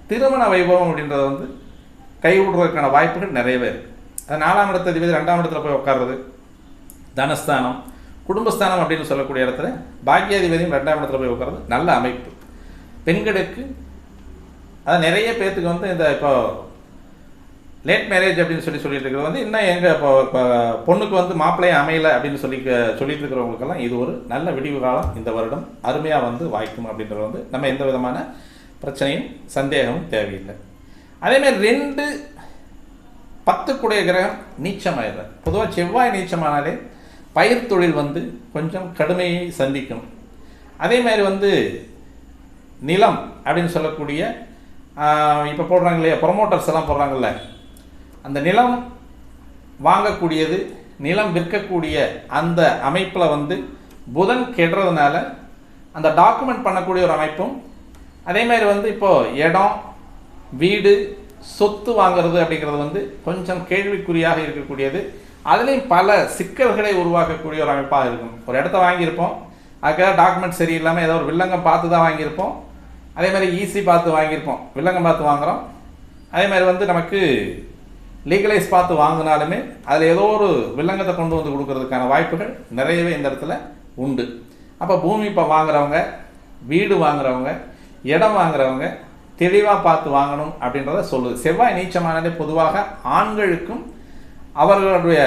திருமண வைபவம் அப்படின்றத வந்து கைவிடுறதுக்கான வாய்ப்புகள் நிறையவே இருக்குது. அது 4ஆம் இடத்து அதிபதி 2ஆம் இடத்துல போய் உட்கார்றது, தனஸ்தானம் குடும்பஸ்தானம் அப்படின்னு சொல்லக்கூடிய இடத்துல பாக்கியாதிபதியும் 2ஆம் இடத்துல போய் உட்கார்றது நல்ல அமைப்பு. பெண்களுக்கு அது நிறைய பேர்த்துக்கு வந்து இந்த இப்போ லேட் மேரேஜ் அப்படின்னு சொல்லிட்டு இருக்கிறது வந்து இன்னும் எங்கள் இப்போ பொண்ணுக்கு வந்து மாப்பிள்ளையை அமையலை அப்படின்னு சொல்லிட்டு இருக்கிறவங்களுக்கெல்லாம் இது ஒரு நல்ல விடிவு காலம். இந்த வருடம் அருமையாக வந்து வாய்க்கும் அப்படின்றது வந்து நம்ம எந்த விதமான பிரச்சனையும் சந்தேகமும் தேவையில்லை. அதேமாதிரி 2 10 கிரகம் நீச்சமாயிடுறார். பொதுவாக செவ்வாய் நீச்சமானாலே பயிர் தொழில் வந்து கொஞ்சம் கடுமையை சந்திக்கும். அதே மாதிரி வந்து நிலம் அப்படின்னு சொல்லக்கூடிய இப்போ போடுறாங்க இல்லையா, ப்ரொமோட்டர்ஸ் எல்லாம் போடுறாங்கல்ல, அந்த நிலம் வாங்கக்கூடியது நிலம் விற்கக்கூடிய அந்த அமைப்பில் வந்து புதன் கெடுறதுனால அந்த டாக்குமெண்ட் பண்ணக்கூடிய ஒரு அமைப்பும், அதே மாதிரி வந்து இப்போது இடம் வீடு சொத்து வாங்கிறது அப்படிங்கிறது வந்து கொஞ்சம் கேள்விக்குறியாக இருக்கக்கூடியது. அதுலேயும் பல சிக்கல்களை உருவாக்கக்கூடிய ஒரு அமைப்பாக இருக்கும். ஒரு இடத்த வாங்கியிருப்போம், அதுக்காக டாக்குமெண்ட் சரியில்லாமல் ஏதோ ஒரு வில்லங்கம் பார்த்து தான் வாங்கியிருப்போம். அதே மாதிரி ஈஸி பார்த்து வாங்கியிருப்போம், வில்லங்கம் பார்த்து வாங்குகிறோம். அதே மாதிரி வந்து நமக்கு லீகலைஸ் பார்த்து வாங்கினாலுமே அதில் ஏதோ ஒரு வில்லங்கத்தை கொண்டு வந்து கொடுக்கறதுக்கான வாய்ப்புகள் நிறையவே இந்த இடத்துல உண்டு. அப்போ பூமி இப்போ வாங்குறவங்க, வீடு வாங்குறவங்க, இடம் வாங்குறவங்க தெளிவாக பார்த்து வாங்கணும் அப்படின்றத சொல்லுது. செவ்வாய் நீச்சமானதே பொதுவாக ஆண்களுக்கும் அவர்களுடைய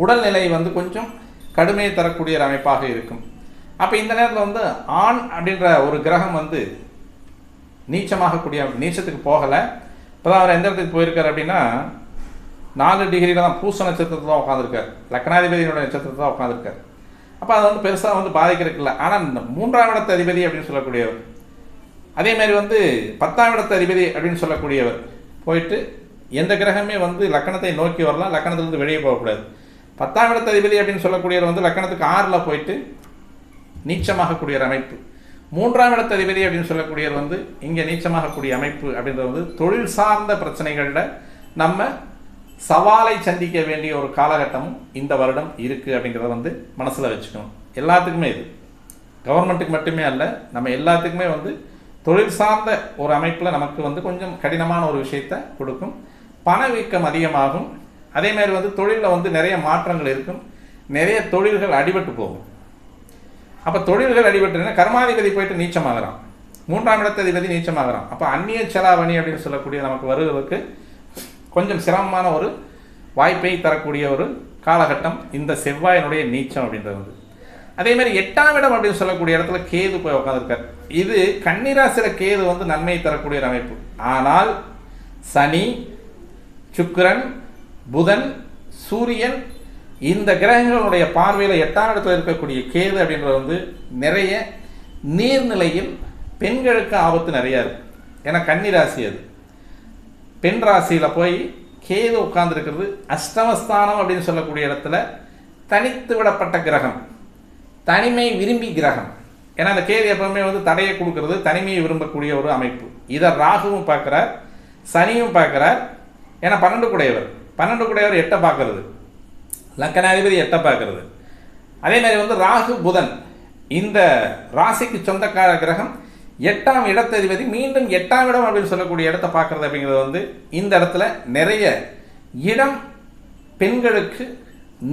உடல்நிலை வந்து கொஞ்சம் கடுமையை தரக்கூடிய ஒரு அமைப்பாக இருக்கும். அப்போ இந்த நேரத்தில் வந்து ஆண் அப்படின்ற ஒரு கிரகம் வந்து நீச்சமாகக்கூடிய நீச்சத்துக்கு போகலை. இப்போ தான் அவர் எந்த இடத்துக்கு போயிருக்கார் அப்படின்னா 4 டிகிரியில் தான் பூச நட்சத்திரத்தில் தான் உட்காந்துருக்கார். லக்னாதிபதியினுடைய நட்சத்திரத்தில் தான் உட்காந்துருக்கார். அப்போ அது வந்து பெருசாக வந்து பாதிக்கிறதுக்கு இல்லை. ஆனால் 3ஆம் இடத்து அதிபதி அப்படின்னு சொல்லக்கூடியவர், அதே மாதிரி வந்து 10ஆம் இடத்து அதிபதி அப்படின்னு சொல்லக்கூடியவர் போயிட்டு எந்த கிரகமே வந்து லக்கணத்தை நோக்கி வரலாம், லக்கணத்திலிருந்து வெளியே போகக்கூடாது. 10ஆம் இடத்து அதிபதி அப்படின்னு சொல்லக்கூடியவர் வந்து லக்கணத்துக்கு 6ல் போயிட்டு நீச்சமாகக்கூடிய அமைப்பு. 3ஆம் இடத்து அதிபதி அப்படின்னு சொல்லக்கூடியவர் வந்து இங்கே நீச்சமாகக்கூடிய அமைப்பு அப்படின்றது வந்து தொழில் சார்ந்த பிரச்சனைகளில் நம்ம சவாலை சந்திக்க வேண்டிய ஒரு காலகட்டமும் இந்த வருடம் இருக்குது அப்படிங்கிறத வந்து மனசில் வச்சுக்கணும். எல்லாத்துக்குமே இது கவர்மெண்ட்டுக்கு மட்டுமே அல்ல, நம்ம எல்லாத்துக்குமே வந்து தொழில் சார்ந்த ஒரு அமைப்பில் நமக்கு வந்து கொஞ்சம் கடினமான ஒரு விஷயத்தை கொடுக்கும். பணவீக்கம் அதிகமாகும். அதே மாதிரி வந்து தொழிலில் வந்து நிறைய மாற்றங்கள் இருக்கும். நிறைய தொழில்கள் அடிபட்டு போகும். அப்போ தொழில்கள் அடிபட்டுன்னா கர்மாதிபதி போயிட்டு நீச்சமாகறான், 3ஆம் இடத்து அதிபதி நீச்சமாகறான். அப்போ அந்நிய செலாவணி அப்படின்னு சொல்லக்கூடிய நமக்கு வருவதற்கு கொஞ்சம் சிரமமான ஒரு வாய்ப்பை தரக்கூடிய ஒரு காலகட்டம் இந்த செவ்வாயினுடைய நீச்சம் அப்படின்றது வந்து. அதே மாதிரி 8ஆம் இடம் அப்படின்னு சொல்லக்கூடிய இடத்துல கேது போய் உட்காந்துருக்கார். இது கன்னிராசியில் கேது வந்து நன்மை தரக்கூடிய அமைப்பு. ஆனால் சனி, சுக்கிரன், புதன், சூரியன் இந்த கிரகங்களுடைய பார்வையில் 8ஆம் இடத்துல இருக்கக்கூடிய கேது அப்படின்றது வந்து நிறைய நீர்நிலையில் பெண்களுக்கு ஆபத்து நிறையா இருக்குது. ஏன்னா கன்னிராசி அது பெண் ராசியில் போய் கேது உட்கார்ந்துருக்கிறது. அஷ்டமஸ்தானம் அப்படின்னு சொல்லக்கூடிய இடத்துல தனித்து விடப்பட்ட கிரகம், தனிமை விரும்பி கிரகம். ஏன்னா அந்த கேது எப்பவுமே வந்து தடையை கொடுக்கறது, தனிமையை விரும்பக்கூடிய ஒரு அமைப்பு. இதை ராகுவும் பார்க்குறார், சனியும் பார்க்குறார். ஏன்னா 12 குடையவர் 8 பார்க்கறது, லக்கணாதிபதி 8 பார்க்கறது. அதே மாதிரி வந்து ராகு புதன் இந்த ராசிக்கு சொந்தக்கார கிரகம் 8ஆம் இடத்ததிபதி மீண்டும் 8ஆம் இடம் அப்படின்னு சொல்லக்கூடிய இடத்தை பார்க்கறது அப்படிங்கிறது வந்து இந்த இடத்துல நிறைய இடம் பெண்களுக்கு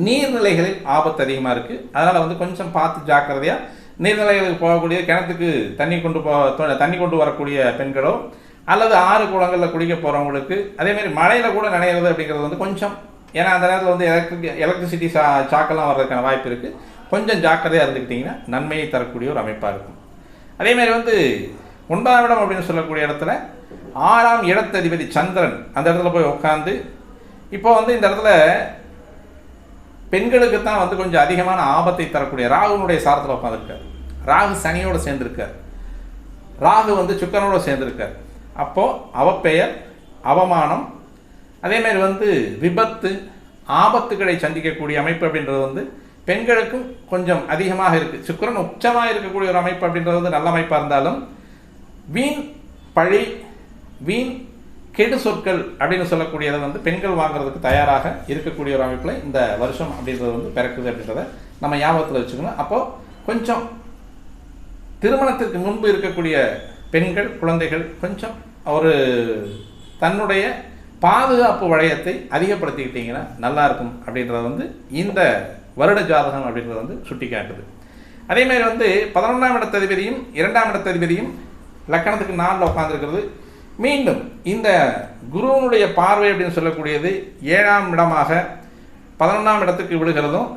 நீர்நிலைகளில் ஆபத்து அதிகமாக இருக்குது. அதனால் வந்து கொஞ்சம் பார்த்து ஜாக்கிரதையாக நீர்நிலைகளுக்கு போகக்கூடிய கிணத்துக்கு தண்ணி கொண்டு வரக்கூடிய பெண்களோ அல்லது ஆறு குளங்களில் குளிக்க போகிறவங்களுக்கு, அதேமாதிரி மழையில் கூட நனையிறது அப்படிங்கிறது வந்து கொஞ்சம், ஏன்னா அந்த நேரத்தில் வந்து எலக்ட்ரிசிட்டி ஷாக்கெல்லாம் வர்றதுக்கான வாய்ப்பு இருக்குது. கொஞ்சம் ஜாக்கிரதையாக இருந்துக்கிட்டிங்கன்னா நன்மையை தரக்கூடிய ஒரு அமைப்பாக இருக்கும். அதேமாதிரி வந்து 9ஆம் இடம் அப்படின்னு சொல்லக்கூடிய இடத்துல 6ஆம் இடத்ததிபதி சந்திரன் அந்த இடத்துல போய் உட்காந்து இப்போ வந்து இந்த இடத்துல பெண்களுக்கு தான் வந்து கொஞ்சம் அதிகமான ஆபத்தை தரக்கூடிய ராகுனுடைய சாரத்தில் உட்காந்துருக்கார். ராகு சனியோடு சேர்ந்திருக்கார், ராகு வந்து சுக்கரனோடு சேர்ந்திருக்கார். அப்போது அவப்பெயர், அவமானம், அதேமாதிரி வந்து விபத்து, ஆபத்துக்களை சந்திக்கக்கூடிய அமைப்பு அப்படின்றது வந்து பெண்களுக்கும் கொஞ்சம் அதிகமாக இருக்குது. சுக்கிரன் உச்சமாக இருக்கக்கூடிய ஒரு அமைப்பு அப்படின்றது வந்து நல்ல அமைப்பாக இருந்தாலும் வீண் பழி, வீண் கெடு சொற்கள் அப்படின்னு சொல்லக்கூடியதை வந்து பெண்கள் வாங்குறதுக்கு தயாராக இருக்கக்கூடிய ஒரு அமைப்பில் இந்த வருஷம் அப்படின்றது வந்து பிறக்குது அப்படின்றத நம்ம ஞாபகத்தில் வச்சுக்கணும். அப்போது கொஞ்சம் திருமணத்திற்கு முன்பு இருக்கக்கூடிய பெண்கள், குழந்தைகள் கொஞ்சம் ஒரு தன்னுடைய பாதுகாப்பு வளையத்தை அதிகப்படுத்திக்கிட்டிங்கன்னா நல்லாயிருக்கும் அப்படின்றத வந்து இந்த வருட ஜாதகம் அப்படின்றது வந்து சுட்டி காட்டுது. அதேமாதிரி வந்து 11ஆம் இடத்ததிபதியும் 2ஆம் இடத்ததிபதியும் லக்கணத்துக்கு 4ல் உட்காந்துருக்கிறது. மீண்டும் இந்த குருவனுடைய பார்வை அப்படின்னு சொல்லக்கூடியது 7ஆம் இடமாக 11ஆம் இடத்துக்கு விழுகிறதும்,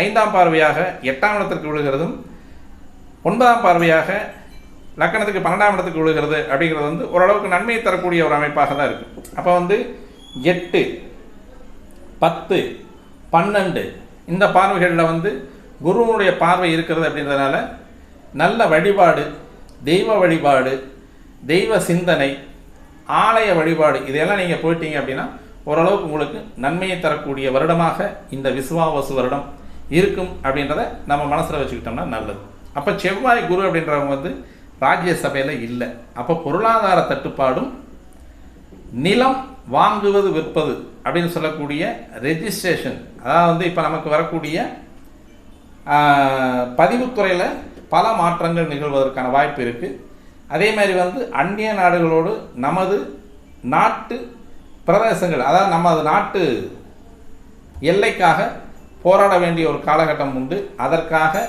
5ஆம் பார்வையாக 8ஆம் இடத்திற்கு விழுகிறதும், 9ஆம் பார்வையாக லக்கணத்துக்கு 12ஆம் இடத்துக்கு விழுகிறது அப்படிங்கிறது வந்து ஓரளவுக்கு நன்மையை தரக்கூடிய ஒரு அமைப்பாக தான் இருக்குது. அப்போ வந்து 8, 10, 12 இந்த பார்வைகளில் வந்து குருவனுடைய பார்வை இருக்கிறது அப்படின்றதுனால நல்ல வழிபாடு, தெய்வ வழிபாடு, தெய்வ சிந்தனை, ஆலய வழிபாடு இதையெல்லாம் நீங்கள் போயிட்டீங்க அப்படின்னா ஓரளவுக்கு உங்களுக்கு நன்மையை தரக்கூடிய வருடமாக இந்த விசுவாவசு வருடம் இருக்கும் அப்படின்றத நம்ம மனசில் வச்சுக்கிட்டோம்னா நல்லது. அப்போ செவ்வாய் குரு அப்படின்றவங்க வந்து ராஜ்யசபையில் இல்லை. அப்போ பொருளாதார தட்டுப்பாடும், நிலம் வாங்குவது விற்பது அப்படின்னு சொல்லக்கூடிய ரெஜிஸ்ட்ரேஷன், அதாவது வந்து இப்போ நமக்கு வரக்கூடிய பதிவுத்துறையில் பல மாற்றங்கள் நிகழ்வதற்கான வாய்ப்பு இருக்குது. அதே மாதிரி வந்து அந்நிய நாடுகளோடு நமது நாட்டு பிரதேசங்கள், அதாவது நமது நாட்டு எல்லைக்காக போராட வேண்டிய ஒரு காலகட்டம் உண்டு. அதற்காக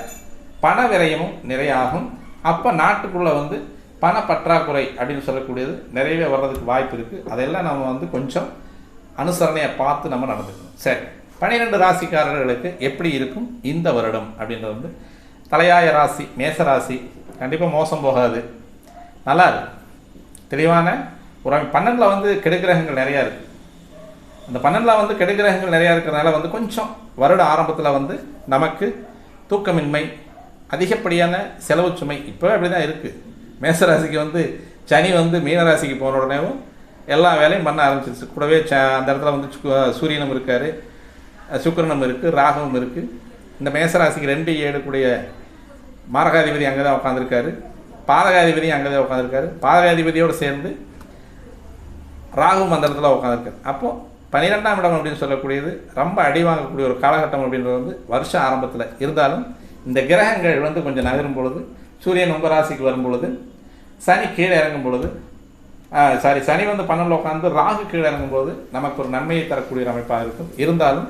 பண விரயமும் நிறையாகும். அப்போ நாட்டுக்குள்ளே வந்து பண பற்றாக்குறை அப்படின்னு சொல்லக்கூடியது நிறையவே வர்றதுக்கு வாய்ப்பு இருக்குது. அதெல்லாம் நம்ம வந்து கொஞ்சம் அனுசரணையை பார்த்து நம்ம நடந்துக்கணும். சரி, 12 ராசிக்காரர்களுக்கு எப்படி இருக்கும் இந்த வருடம் அப்படின்றது வந்து தலையாய ராசி மேசராசி கண்டிப்பாக மோசம் போகாது, நல்லா இருக்கு. தெளிவான ஒரு 12ல் வந்து கெடுக்கிரகங்கள் நிறையா இருக்குது. அந்த 12ல் வந்து கெடுக்கிரகங்கள் நிறையா இருக்கிறதுனால வந்து கொஞ்சம் வருட ஆரம்பத்தில் வந்து நமக்கு தூக்கமின்மை, அதிகப்படியான செலவு சுமை இப்போ அப்படி தான் இருக்குது. மேசராசிக்கு வந்து சனி வந்து மீனராசிக்கு போன உடனேவும் எல்லா வேலையும் பண்ண ஆரம்பிச்சிருச்சு. கூடவே அந்த இடத்துல வந்து சூரியனும் இருக்கார். சுக்கிரனும் இருக்குது, ராகுவும் இருக்குது. இந்த மேசராசிக்கு 2 7 கூடிய மாரகாதிபதி அங்கே தான் உட்காந்துருக்காரு. பாதகாதிபதியும் அங்கே தான் உட்காந்துருக்காரு. பாதகாதிபதியோடு சேர்ந்து ராகுவும் அந்த இடத்துல உட்காந்துருக்காரு. அப்போது 12ஆம் இடம் அப்படின்னு சொல்லக்கூடியது ரொம்ப அடி வாங்கக்கூடிய ஒரு காலகட்டம் அப்படின்றது வந்து வருஷம் ஆரம்பத்தில் இருந்தாலும், இந்த கிரகங்கள் வந்து கொஞ்சம் நகரும் பொழுது, சூரியன் உங்கள் ராசிக்கு வரும் பொழுது, சனி கீழே இறங்கும் பொழுது, சனி வந்து 12 உட்காந்து ராகு கீழே இறங்கும்போது நமக்கு ஒரு நன்மையை தரக்கூடிய ஒரு அமைப்பாக இருக்கும். இருந்தாலும்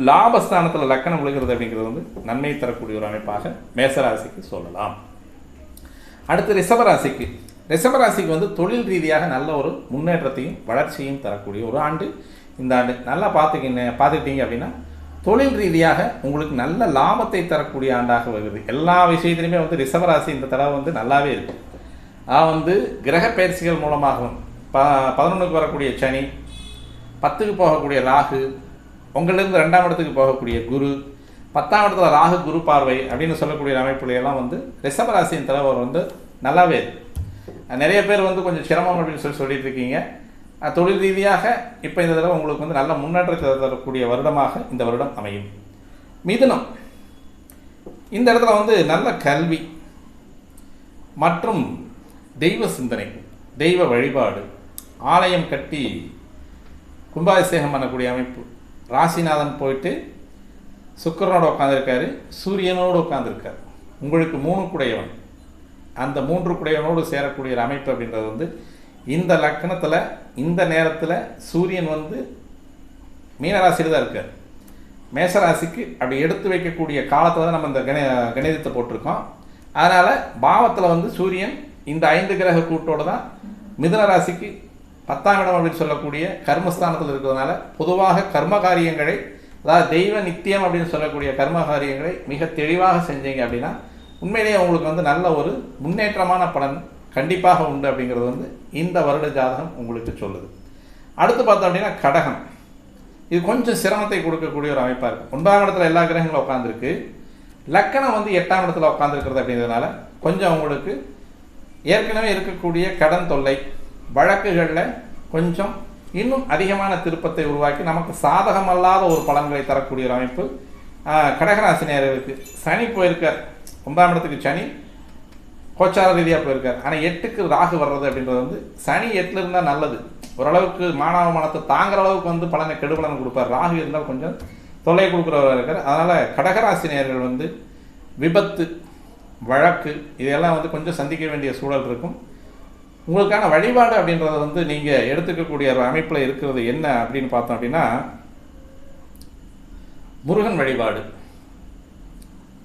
லாபஸ்தானத்தில் லக்கணம் விழுகிறது அப்படிங்கிறது வந்து நன்மையை தரக்கூடிய ஒரு அமைப்பாக மேசராசிக்கு சொல்லலாம். அடுத்து ரிஷபராசிக்கு வந்து தொழில் ரீதியாக நல்ல ஒரு முன்னேற்றத்தையும் வளர்ச்சியும் தரக்கூடிய ஒரு ஆண்டு இந்த ஆண்டு. நல்லா பார்த்துக்கிட்டீங்க அப்படின்னா தொழில் ரீதியாக உங்களுக்கு நல்ல லாபத்தை தரக்கூடிய ஆண்டாக வருகிறது. எல்லா விஷயத்திலுமே வந்து ரிஷபராசி இந்த தடவை வந்து நல்லாவே இருக்குது. வந்து கிரக பயிற்சிகள் மூலமாகவும் 11க்கு வரக்கூடிய சனி, 10க்கு போகக்கூடிய ராகு, உங்களிலிருந்து 2ஆம் இடத்துக்கு போகக்கூடிய குரு, 10ஆம் இடத்துல ராகு குரு பார்வை அப்படின்னு சொல்லக்கூடிய அமைப்புலையெல்லாம் வந்து ரிஷபராசியின் தடவை வந்து நல்லாவே இருக்குது. நிறைய பேர் வந்து கொஞ்சம் சிரமம் அப்படின்னு சொல்லிட்டு இருக்கீங்க. தொழில் ரீதியாக இப்போ இந்த தடவை உங்களுக்கு வந்து நல்ல முன்னேற்றத்தை தரக்கூடிய வருடமாக இந்த வருடம் அமையும். மிதுனம், இந்த இடத்துல வந்து நல்ல கல்வி மற்றும் தெய்வ சிந்தனை, தெய்வ வழிபாடு, ஆலயம் கட்டி கும்பாபிஷேகம் பண்ணக்கூடிய அமைப்பு. ராசிநாதன் போயிட்டு சுக்கிரனோடு உட்காந்துருக்காரு, சூரியனோடு உட்காந்துருக்காரு. உங்களுக்கு 3 குடையவன், அந்த 3 குடையவனோடு சேரக்கூடிய ஒரு அமைப்பு அப்படின்றது வந்து இந்த லக்னத்தில் இந்த நேரத்தில் சூரியன் வந்து மீனராசியில் தான் இருக்கார். மேசராசிக்கு அப்படி எடுத்து வைக்கக்கூடிய காலத்தில் தான் நம்ம இந்த கணிதத்தை போட்டிருக்கோம். அதனால் பாவத்தில் வந்து சூரியன் இந்த 5 கிரக கூட்டோடு தான் மிதுன ராசிக்கு 10ஆம் இடம் அப்படின்னு சொல்லக்கூடிய கர்மஸ்தானத்தில் இருக்கிறதுனால பொதுவாக கர்ம காரியங்களை, அதாவது தெய்வ நித்தியம் அப்படின்னு சொல்லக்கூடிய கர்ம காரியங்களை மிக தெளிவாக செஞ்சீங்க அப்படின்னா உண்மையிலேயே உங்களுக்கு வந்து நல்ல ஒரு முன்னேற்றமான பலன் கண்டிப்பாக உண்டு அப்படிங்கிறது வந்து இந்த வருட ஜாதகம் உங்களுக்கு சொல்லுது. அடுத்து பார்த்தோம் அப்படின்னா கடகம், இது கொஞ்சம் சிரமத்தை கொடுக்கக்கூடிய ஒரு அமைப்பாக இருக்குது. 9ஆம் இடத்துல எல்லா கிரகங்களும் உட்காந்துருக்கு, லக்கணம் வந்து 8ஆம் இடத்துல உட்காந்துருக்கிறது அப்படிங்கிறதுனால கொஞ்சம் உங்களுக்கு ஏற்கனவே இருக்கக்கூடிய கடன் தொல்லை வழக்குகளில் கொஞ்சம் இன்னும் அதிகமான திருப்பத்தை உருவாக்கி நமக்கு சாதகமல்லாத ஒரு பலன்களை தரக்கூடிய ஒரு அமைப்பு கடகராசினியர்களுக்கு. சனி போயிருக்கார் 9ஆம் இடத்துக்கு, சனி கோச்சார ரீதியாக போயிருக்கார். ஆனால் 8க்கு ராகு வர்றது அப்படின்றது வந்து சனி 8ல் இருந்தால் நல்லது, ஓரளவுக்கு மாணவ மனத்தை தாங்குற அளவுக்கு வந்து பலனை கெடுபலன் கொடுப்பார். ராகு இருந்தால் கொஞ்சம் தொல்லை கொடுக்குறவராக இருக்கார். அதனால் கடகராசினியர்கள் வந்து விபத்து, வழக்கு இதெல்லாம் வந்து கொஞ்சம் சந்திக்க வேண்டிய சூழல் இருக்கும். உங்களுக்கான வழிபாடு அப்படின்றத வந்து நீங்கள் எடுத்துக்கக்கூடிய ஒரு அமைப்பில் இருக்கிறது என்ன அப்படின்னு பார்த்தோம் அப்படின்னா முருகன் வழிபாடு.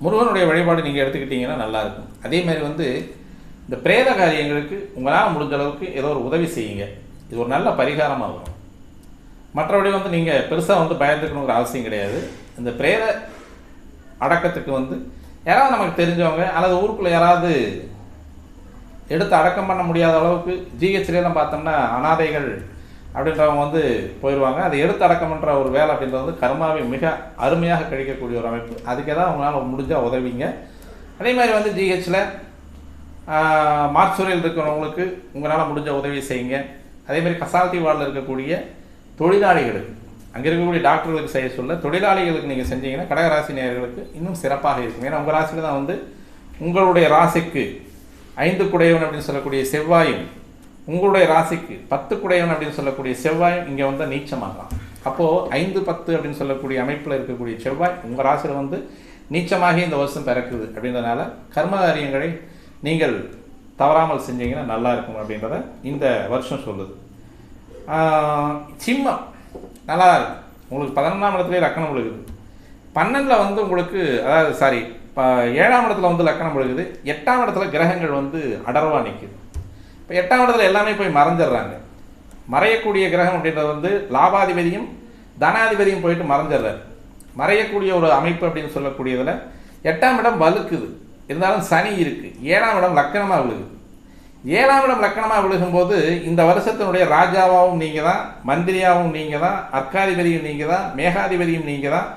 முருகனுடைய வழிபாடு நீங்கள் எடுத்துக்கிட்டீங்கன்னா நல்லாயிருக்கும். அதே மாதிரி வந்து இந்த பிரேத காரியங்களுக்கு உங்களால் முடிஞ்ச அளவுக்கு ஏதோ ஒரு உதவி செய்யுங்க, இது ஒரு நல்ல பரிகாரமாக வரும். மற்றபடி வந்து நீங்கள் பெருசாக வந்து பயந்துக்கணுங்கிற அவசியம் கிடையாது. இந்த பிரேத அடக்கத்துக்கு வந்து யாராவது நமக்கு தெரிஞ்சவங்க அல்லது ஊருக்குள்ளே யாராவது எடுத்து அடக்கம் பண்ண முடியாத அளவுக்கு ஜிஹெச்லாம் பார்த்தோம்னா அனாதைகள் அப்படின்றவங்க வந்து போயிடுவாங்க. அதை எடுத்து அடக்கம் பண்ணுற ஒரு வேலை அப்படின்றது வந்து கர்மாவை மிக அருமையாக கழிக்கக்கூடிய ஒரு அமைப்பு. அதுக்கு தான் உங்களால் முடிஞ்சால் உதவிங்க. அதே மாதிரி வந்து ஜிஹெச்சில் மார்ச்சுரியில் இருக்கிறவங்களுக்கு உங்களால் முடிஞ்ச உதவி செய்யுங்க. அதேமாதிரி கசால்ட்டி வார்டில் இருக்கக்கூடிய தொழிலாளிகளுக்கு, அங்கே இருக்கக்கூடிய டாக்டர்களுக்கு செய்ய சொல்ல தொழிலாளிகளுக்கு நீங்கள் செஞ்சீங்கன்னா கடகராசி நேயர்களுக்கு இன்னும் சிறப்பாக இருக்கும். ஏன்னா உங்கள் ராசியில் தான் வந்து உங்களுடைய ராசிக்கு 5 குடையவன் அப்படின்னு சொல்லக்கூடிய செவ்வாயும், உங்களுடைய ராசிக்கு 10 குடையவன் அப்படின்னு சொல்லக்கூடிய செவ்வாயும் இங்கே வந்து நீச்சமாகலாம். அப்போது 5 10 அப்படின்னு சொல்லக்கூடிய அமைப்பில் இருக்கக்கூடிய செவ்வாய் உங்கள் ராசியில் வந்து நீச்சமாகி இந்த வருஷம் பிறக்குது. அப்படின்றதுனால கர்ம காரியங்களை நீங்கள் தவறாமல் செஞ்சீங்கன்னா நல்லா இருக்கும் அப்படின்றத இந்த வருஷம் சொல்லுது. சிம்மம் நல்லா இருக்கும். உங்களுக்கு 11ஆம் இடத்துலேயே லக்கணம் விழுகுது. 12ல் வந்து உங்களுக்கு அதாவது 7ஆம் இடத்துல வந்து லக்கணம் விழுகுது. 8ஆம் இடத்துல கிரகங்கள் வந்து அடர்வாக நிற்குது. இப்போ 8ஆம் இடத்துல எல்லாமே போய் மறைஞ்சிடுறாங்க. மறையக்கூடிய கிரகம் அப்படின்றது வந்து லாபாதிபதியும் தனாதிபதியும் போயிட்டு மறைஞ்சிடுறாரு. மறையக்கூடிய ஒரு அமைப்பு அப்படின்னு சொல்லக்கூடியதில் 8ஆம் இடம் வலுக்குது. இருந்தாலும் சனி இருக்குது. 7ஆம் இடம் லக்கணமாக விழுகுது. 7ஆம் இடம் லக்கணமாக விழுகும்போது இந்த வருஷத்தினுடைய ராஜாவாகவும் நீங்கள் தான், மந்திரியாகவும் நீங்கள் தான், அர்க்காதிபதியும் நீங்கள் தான், மேகாதிபதியும் நீங்கள் தான்.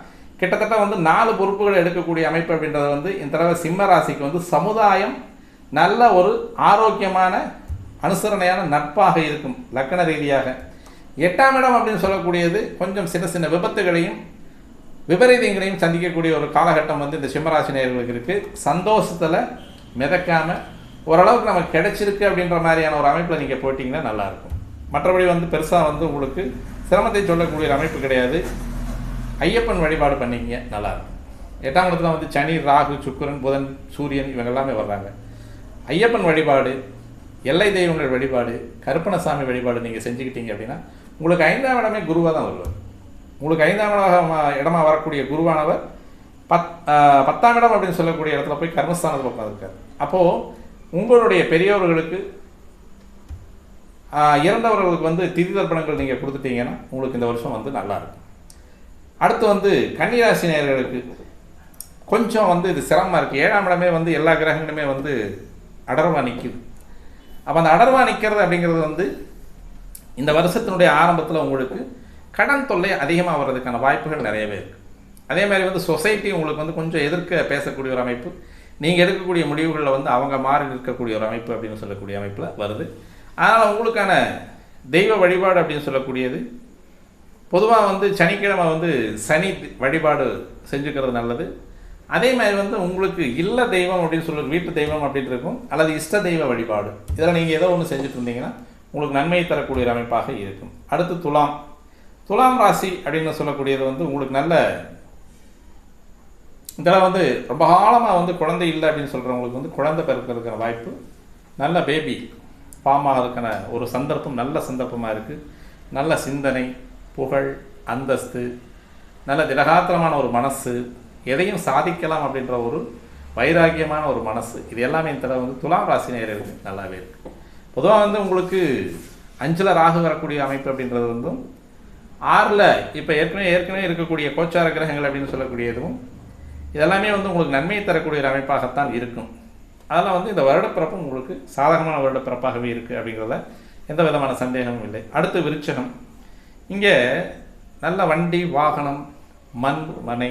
கிட்டத்தட்ட வந்து 4 பொறுப்புகளை எடுக்கக்கூடிய அமைப்பு அப்படின்றது வந்து இந்த தடவை சிம்ம ராசிக்கு வந்து சமுதாயம் நல்ல ஒரு ஆரோக்கியமான அனுசரணையான நட்பாக இருக்கும் லக்கண ரீதியாக. 8ஆம் இடம் அப்படின்னு சொல்லக்கூடியது கொஞ்சம் சின்ன சின்ன விபத்துகளையும் விபரீதங்களையும் சந்திக்கக்கூடிய ஒரு காலகட்டம் வந்து இந்த சிம்மராசி நேயர்களுக்கு இருக்குது. சந்தோஷத்தில் மிதக்காமல் ஓரளவுக்கு நமக்கு கிடைச்சிருக்கு அப்படின்ற மாதிரியான ஒரு அமைப்பில் நீங்கள் போட்டிங்கன்னா நல்லாயிருக்கும். மற்றபடி வந்து பெருசாக வந்து உங்களுக்கு சிரமத்தை சொல்லக்கூடிய ஒரு அமைப்பு கிடையாது. ஐயப்பன் வழிபாடு பண்ணிக்கிங்க, நல்லாயிருக்கும். 8ஆம் இடத்துல வந்து சனி, ராகு, சுக்கிரன், புதன், சூரியன் இவங்க எல்லாமே வர்றாங்க. ஐயப்பன் வழிபாடு, எல்லை தெய்வங்கள் வழிபாடு, கருப்பணசாமி வழிபாடு நீங்கள் செஞ்சுக்கிட்டீங்க அப்படின்னா உங்களுக்கு 5ஆம் இடமே குருவாக தான் வருவார். உங்களுக்கு 5ஆம் இடமா வரக்கூடிய குருவானவர் 10ஆம் இடம் அப்படின்னு சொல்லக்கூடிய இடத்துல போய் கர்மஸ்தானத்தில் உட்காந்துருக்காரு. அப்போது உங்களுடைய பெரியவர்களுக்கு இறந்தவர்களுக்கு வந்து திதி தர்ப்பணங்கள் நீங்கள் கொடுத்துட்டீங்கன்னா உங்களுக்கு இந்த வருஷம் வந்து நல்லாயிருக்கும். அடுத்து வந்து கன்னிராசி நேயர்களுக்கு கொஞ்சம் வந்து இது சிரமமாக இருக்குது. 7ஆம் இடமே வந்து எல்லா கிரகங்களுமே வந்து அடர்வா நிற்குது. அப்போ அந்த அடர்வா நிற்கிறது அப்படிங்கிறது வந்து இந்த வருஷத்தினுடைய ஆரம்பத்தில் உங்களுக்கு கடன் தொல்லை அதிகமாக வர்றதுக்கான வாய்ப்புகள் நிறையவே இருக்குது. அதே மாதிரி வந்து சொசைட்டி உங்களுக்கு வந்து கொஞ்சம் எதிர்க்க பேசக்கூடிய ஒரு அமைப்பு, நீங்கள் எடுக்கக்கூடிய முடிவுகளில் வந்து அவங்க மாறி நிற்கக்கூடிய ஒரு அமைப்பு அப்படின்னு சொல்லக்கூடிய அமைப்பில் வருது. அதனால் உங்களுக்கான தெய்வ வழிபாடு அப்படின்னு சொல்லக்கூடியது பொதுவாக வந்து சனிக்கிழமை வந்து சனி வழிபாடு செஞ்சுக்கிறது நல்லது. அதே மாதிரி வந்து உங்களுக்கு இல்ல தெய்வம் அப்படின்னு சொல்லுறது வீட்டு தெய்வம் அப்படின்னு இருக்கும், அல்லது இஷ்ட தெய்வ வழிபாடு, இதில் நீங்கள் ஏதோ ஒன்று செஞ்சுட்டு இருந்தீங்கன்னா உங்களுக்கு நன்மையை தரக்கூடிய அமைப்பாக இருக்கும். அடுத்து துலாம் ராசி அப்படின்னு சொல்லக்கூடியது வந்து உங்களுக்கு நல்ல இதில் வந்து ரொம்ப காலமாக வந்து குழந்தை இல்லை அப்படின்னு சொல்கிறவங்களுக்கு வந்து குழந்தை பிறக்கிறதுக்கான வாய்ப்பு, நல்ல பேபி ஃபார்ம் ஆகிறதுக்கான ஒரு சந்தர்ப்பம், நல்ல சந்தர்ப்பமாக இருக்குது. நல்ல சிந்தனை, புகழ், அந்தஸ்து, நல்ல திடகாத்திரமான ஒரு மனசு, எதையும் சாதிக்கலாம் அப்படின்ற ஒரு வைராக்கியமான ஒரு மனசு, இது எல்லாமே இந்த தடவை வந்து துலாம் ராசி நேயர்களுக்கு நல்லாவே இருக்குது. பொதுவாக வந்து உங்களுக்கு 5ல் ராகு வரக்கூடிய அமைப்பு அப்படின்றது வந்து 6ல் இப்போ ஏற்கனவே இருக்கக்கூடிய கோச்சார கிரகங்கள் அப்படின்னு சொல்லக்கூடியதும் இதெல்லாமே வந்து உங்களுக்கு நன்மையை தரக்கூடிய ஒரு அமைப்பாகத்தான் இருக்கும். அதெல்லாம் வந்து இந்த வருடப்பிறப்பு உங்களுக்கு சாதகமான வருடப்பிறப்பாகவே இருக்குது அப்படிங்கிறத எந்த விதமான சந்தேகமும் இல்லை. அடுத்து விருச்சகம். இங்கே நல்ல வண்டி, வாகனம், மண், மனை,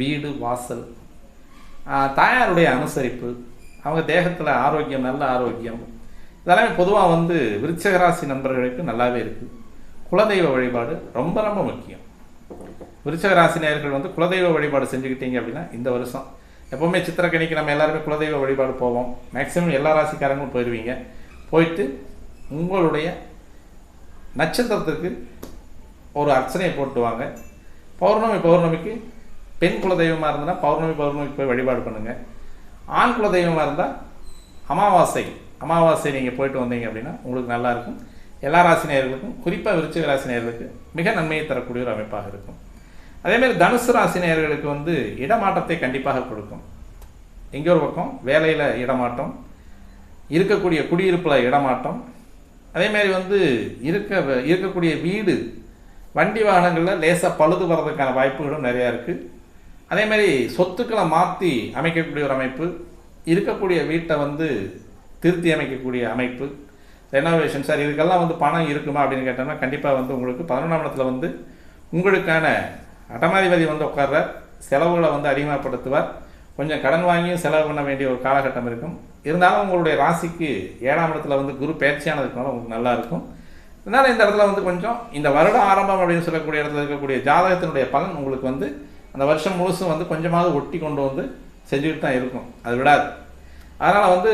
வீடு, வாசல், தாயாருடைய அனுசரிப்பு, அவங்க தேகத்தில் ஆரோக்கியம், நல்ல ஆரோக்கியம், இதெல்லாமே பொதுவாக வந்து விருச்சிக ராசி நண்பர்களுக்கு நல்லாவே இருக்குது. குலதெய்வ வழிபாடு ரொம்ப ரொம்ப முக்கியம். விருச்சிக ராசி நேயர்கள் வந்து குலதெய்வ வழிபாடு செஞ்சுக்கிட்டீங்க அப்படின்னா இந்த வருஷம் எப்போவுமே சித்திரக்கணிக்கு நம்ம எல்லாருமே குலதெய்வ வழிபாடு போவோம். மேக்ஸிமம் எல்லா ராசிக்காரங்களும் போயிடுவீங்க. போயிட்டு உங்களுடைய நட்சத்திரத்துக்கு ஒரு அர்ச்சனையை போட்டுவாங்க. பௌர்ணமிக்கு பெண் குலதெய்வமாக இருந்ததுன்னா பௌர்ணமிக்கு போய் வழிபாடு பண்ணுங்கள். ஆண் குலதெய்வமாக இருந்தால் அமாவாசை நீங்கள் போயிட்டு வந்தீங்க அப்படின்னா உங்களுக்கு நல்லாயிருக்கும். எல்லா ராசினியர்களுக்கும், குறிப்பாக விருச்சிக ராசினியர்களுக்கு மிக நன்மையை தரக்கூடிய ஒரு அமைப்பாக இருக்கும். அதேமாதிரி தனுசு ராசினியர்களுக்கு வந்து இடமாற்றத்தை கண்டிப்பாக கொடுக்கும். எங்கே ஒரு பக்கம் வேலையில் இடமாற்றம், இருக்கக்கூடிய குடியிருப்பில் இடமாற்றம், அதேமாதிரி வந்து இருக்கக்கூடிய வீடு, வண்டி வாகனங்களில் லேசாக பழுது வர்றதுக்கான வாய்ப்புகளும் நிறையா இருக்குது. அதேமாதிரி சொத்துக்களை மாற்றி அமைக்கக்கூடிய ஒரு அமைப்பு, இருக்கக்கூடிய வீட்டை வந்து திருத்தி அமைக்கக்கூடிய அமைப்பு, ரெனோவேஷன். சார் இதுக்கெல்லாம் வந்து பணம் இருக்குமா அப்படின்னு கேட்டோம்னா கண்டிப்பாக வந்து உங்களுக்கு 11ஆம் இடத்துல வந்து உங்களுக்கான அட்டமாதிபதி வந்து உட்கார்ற செலவுகளை வந்து அதிகமாகப்படுத்துவார். கொஞ்சம் கடன் வாங்கியும் செலவு பண்ண வேண்டிய ஒரு காலகட்டம் இருக்கும். இருந்தாலும் உங்களுடைய ராசிக்கு 7ஆம் இடத்துல வந்து குரு பயிற்சியானதுக்குனால உங்களுக்கு நல்லாயிருக்கும். அதனால் இந்த இடத்துல வந்து கொஞ்சம் இந்த வருட ஆரம்பம் அப்படின்னு சொல்லக்கூடிய இடத்துல இருக்கக்கூடிய ஜாதகத்தினுடைய பலன் உங்களுக்கு வந்து அந்த வருஷம் முழுசும் வந்து கொஞ்சமாவது ஒட்டி கொண்டு வந்து செஞ்சுக்கிட்டு தான் இருக்கும், அது விடாது. அதனால் வந்து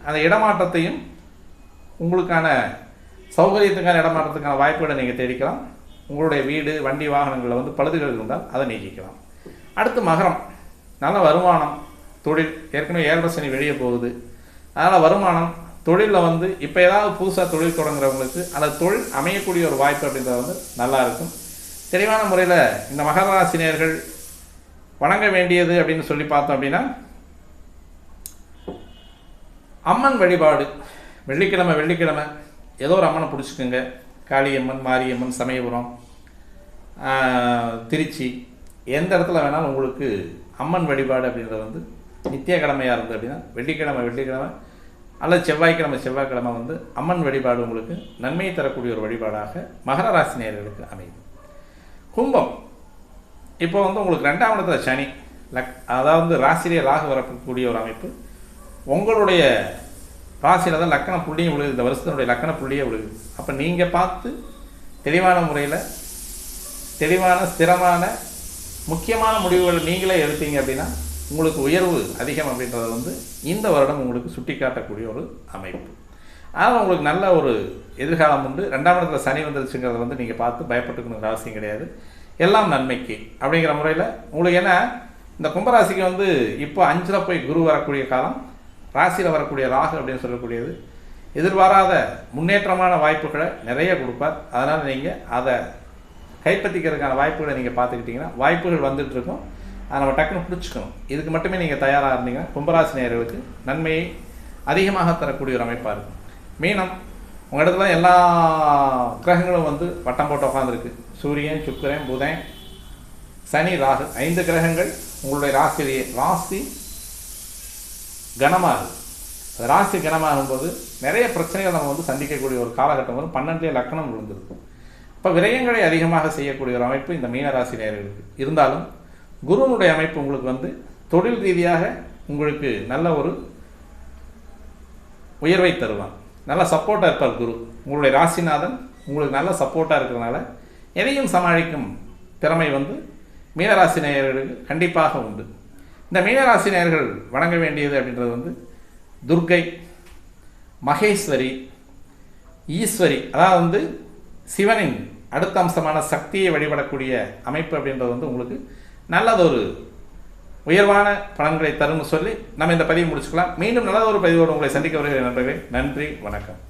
அந்த இடமாற்றத்தையும் உங்களுக்கான சௌகரியத்துக்கான இடமாற்றத்துக்கான வாய்ப்புகளை நீங்கள் தேடிக்கலாம். உங்களுடைய வீடு, வண்டி, வாகனங்களில் வந்து பழுதுகள் இருந்தால் அதை நீக்கிக்கலாம். அடுத்து மகரம். நல்ல வருமானம், தொழில், ஏற்கனவே 7 சனி வெளியே போகுது. அதனால் வருமானம், தொழிலில் வந்து இப்போ ஏதாவது புதுசாக தொழில் தொடங்குறவங்களுக்கு அந்த தொழில் அமையக்கூடிய ஒரு வாய்ப்பு அப்படின்றது வந்து நல்லா இருக்கும். தெளிவான முறையில் இந்த மகர ராசினியர்கள் வணங்க வேண்டியது அப்படின்னு சொல்லி பார்த்தோம் அப்படின்னா அம்மன் வழிபாடு. வெள்ளிக்கிழமை ஏதோ ஒரு அம்மனை பிடிச்சிக்கோங்க. காளியம்மன், மாரியம்மன், சமயபுரம், திருச்சி, எந்த இடத்துல வேணாலும் உங்களுக்கு அம்மன் வழிபாடு அப்படின்றது வந்து நித்திய கடமையாக இருந்தது அப்படின்னா வெள்ளிக்கிழமை அல்லது செவ்வாய்க்கிழமை வந்து அம்மன் வழிபாடு உங்களுக்கு நன்மையை தரக்கூடிய ஒரு வழிபாடாக மகர ராசி நேயர்களுக்கு அமையும். கும்பம். இப்போ வந்து உங்களுக்கு 2ஆம் இடத்துல சனி, அதாவது ராசியிலே ராகு வரக்கூடிய ஒரு அமைப்பு. உங்களுடைய ராசியில் தான் லக்கண புள்ளியும் விழுகுது, இந்த வருஷத்தினுடைய லக்கண புள்ளியே விழுகுது. அப்போ நீங்கள் பார்த்து தெளிவான முறையில் தெளிவான ஸ்திரமான முக்கியமான முடிவுகள் நீங்களே எடுத்தீங்க அப்படின்னா உங்களுக்கு உயர்வு அதிகம் அப்படின்றது வந்து இந்த வருடம் உங்களுக்கு சுட்டி காட்டக்கூடிய ஒரு அமைப்பு. ஆனால் உங்களுக்கு நல்ல ஒரு எதிர்காலம் உண்டு. 2ஆம் இடத்துல சனி வந்துருச்சுங்கிறத வந்து நீங்கள் பார்த்து பயப்பட்டுக்கணுங்கிற அவசியம் கிடையாது. எல்லாம் நன்மைக்கு அப்படிங்கிற முறையில் உங்களுக்கு ஏன்னா இந்த கும்பராசிக்கு வந்து இப்போ 5ல் போய் குரு வரக்கூடிய காலம், ராசியில் வரக்கூடிய ராகு அப்படின்னு சொல்லக்கூடியது எதிர்பாராத முன்னேற்றமான வாய்ப்புகளை நிறைய கொடுப்பார். அதனால் நீங்கள் அதை கைப்பற்றிக்கிறதுக்கான வாய்ப்புகளை நீங்கள் பார்த்துக்கிட்டிங்கன்னா வாய்ப்புகள் வந்துட்டு இருக்கும். அதை நம்ம டக்குன்னு பிடிச்சிக்கணும். இதுக்கு மட்டுமே நீங்கள் தயாராக இருந்தீங்கன்னா கும்பராசி நேயர்களுக்கு நன்மையை அதிகமாக தரக்கூடிய ஒரு அமைப்பாக இருக்கும். மீனம், உங்கள் இடத்துல எல்லா கிரகங்களும் வந்து வட்டம் போட்டு உட்காந்துருக்கு. சூரியன், சுக்கிரன், புதன், சனி, ராகு 5 கிரகங்கள் உங்களுடைய ராசி கனமாகுது. ராசி கனமாகும்போது நிறைய பிரச்சனைகள் நம்ம வந்து சந்திக்கக்கூடிய ஒரு காலகட்டம் வந்து 12 லக்கணம் விழுந்திருக்கும். இப்போ விரயங்களை அதிகமாக செய்யக்கூடிய ஒரு அமைப்பு இந்த மீனராசி நேயர்களுக்கு இருந்தாலும் குருனுடைய அமைப்பு உங்களுக்கு வந்து தொழில் ரீதியாக உங்களுக்கு நல்ல ஒரு உயர்வை தருவான். நல்ல சப்போர்ட்டாக இருப்பார் குரு. உங்களுடைய ராசிநாதன் உங்களுக்கு நல்ல சப்போர்ட்டாக இருக்கிறதுனால எதையும் சமாளிக்கும் திறமை வந்து மீனராசி நேயர்களுக்கு கண்டிப்பாக உண்டு. இந்த மீனராசி நேயர்கள் வணங்க வேண்டியது அப்படின்றது வந்து துர்க்கை, மகேஸ்வரி, ஈஸ்வரி, அதாவது வந்து சிவனின் அடுத்த அம்சமான சக்தியை வழிபடக்கூடிய அமைப்பு அப்படின்றது வந்து உங்களுக்கு நல்லதொரு உயர்வான பலன்களை தரும்னு சொல்லி நம்ம இந்த பதிவை முடிச்சுக்கலாம். மீண்டும் நல்லதொரு பதிவோடு உங்களை சந்திக்க வருகிற நண்பர்களே, நன்றி, வணக்கம்.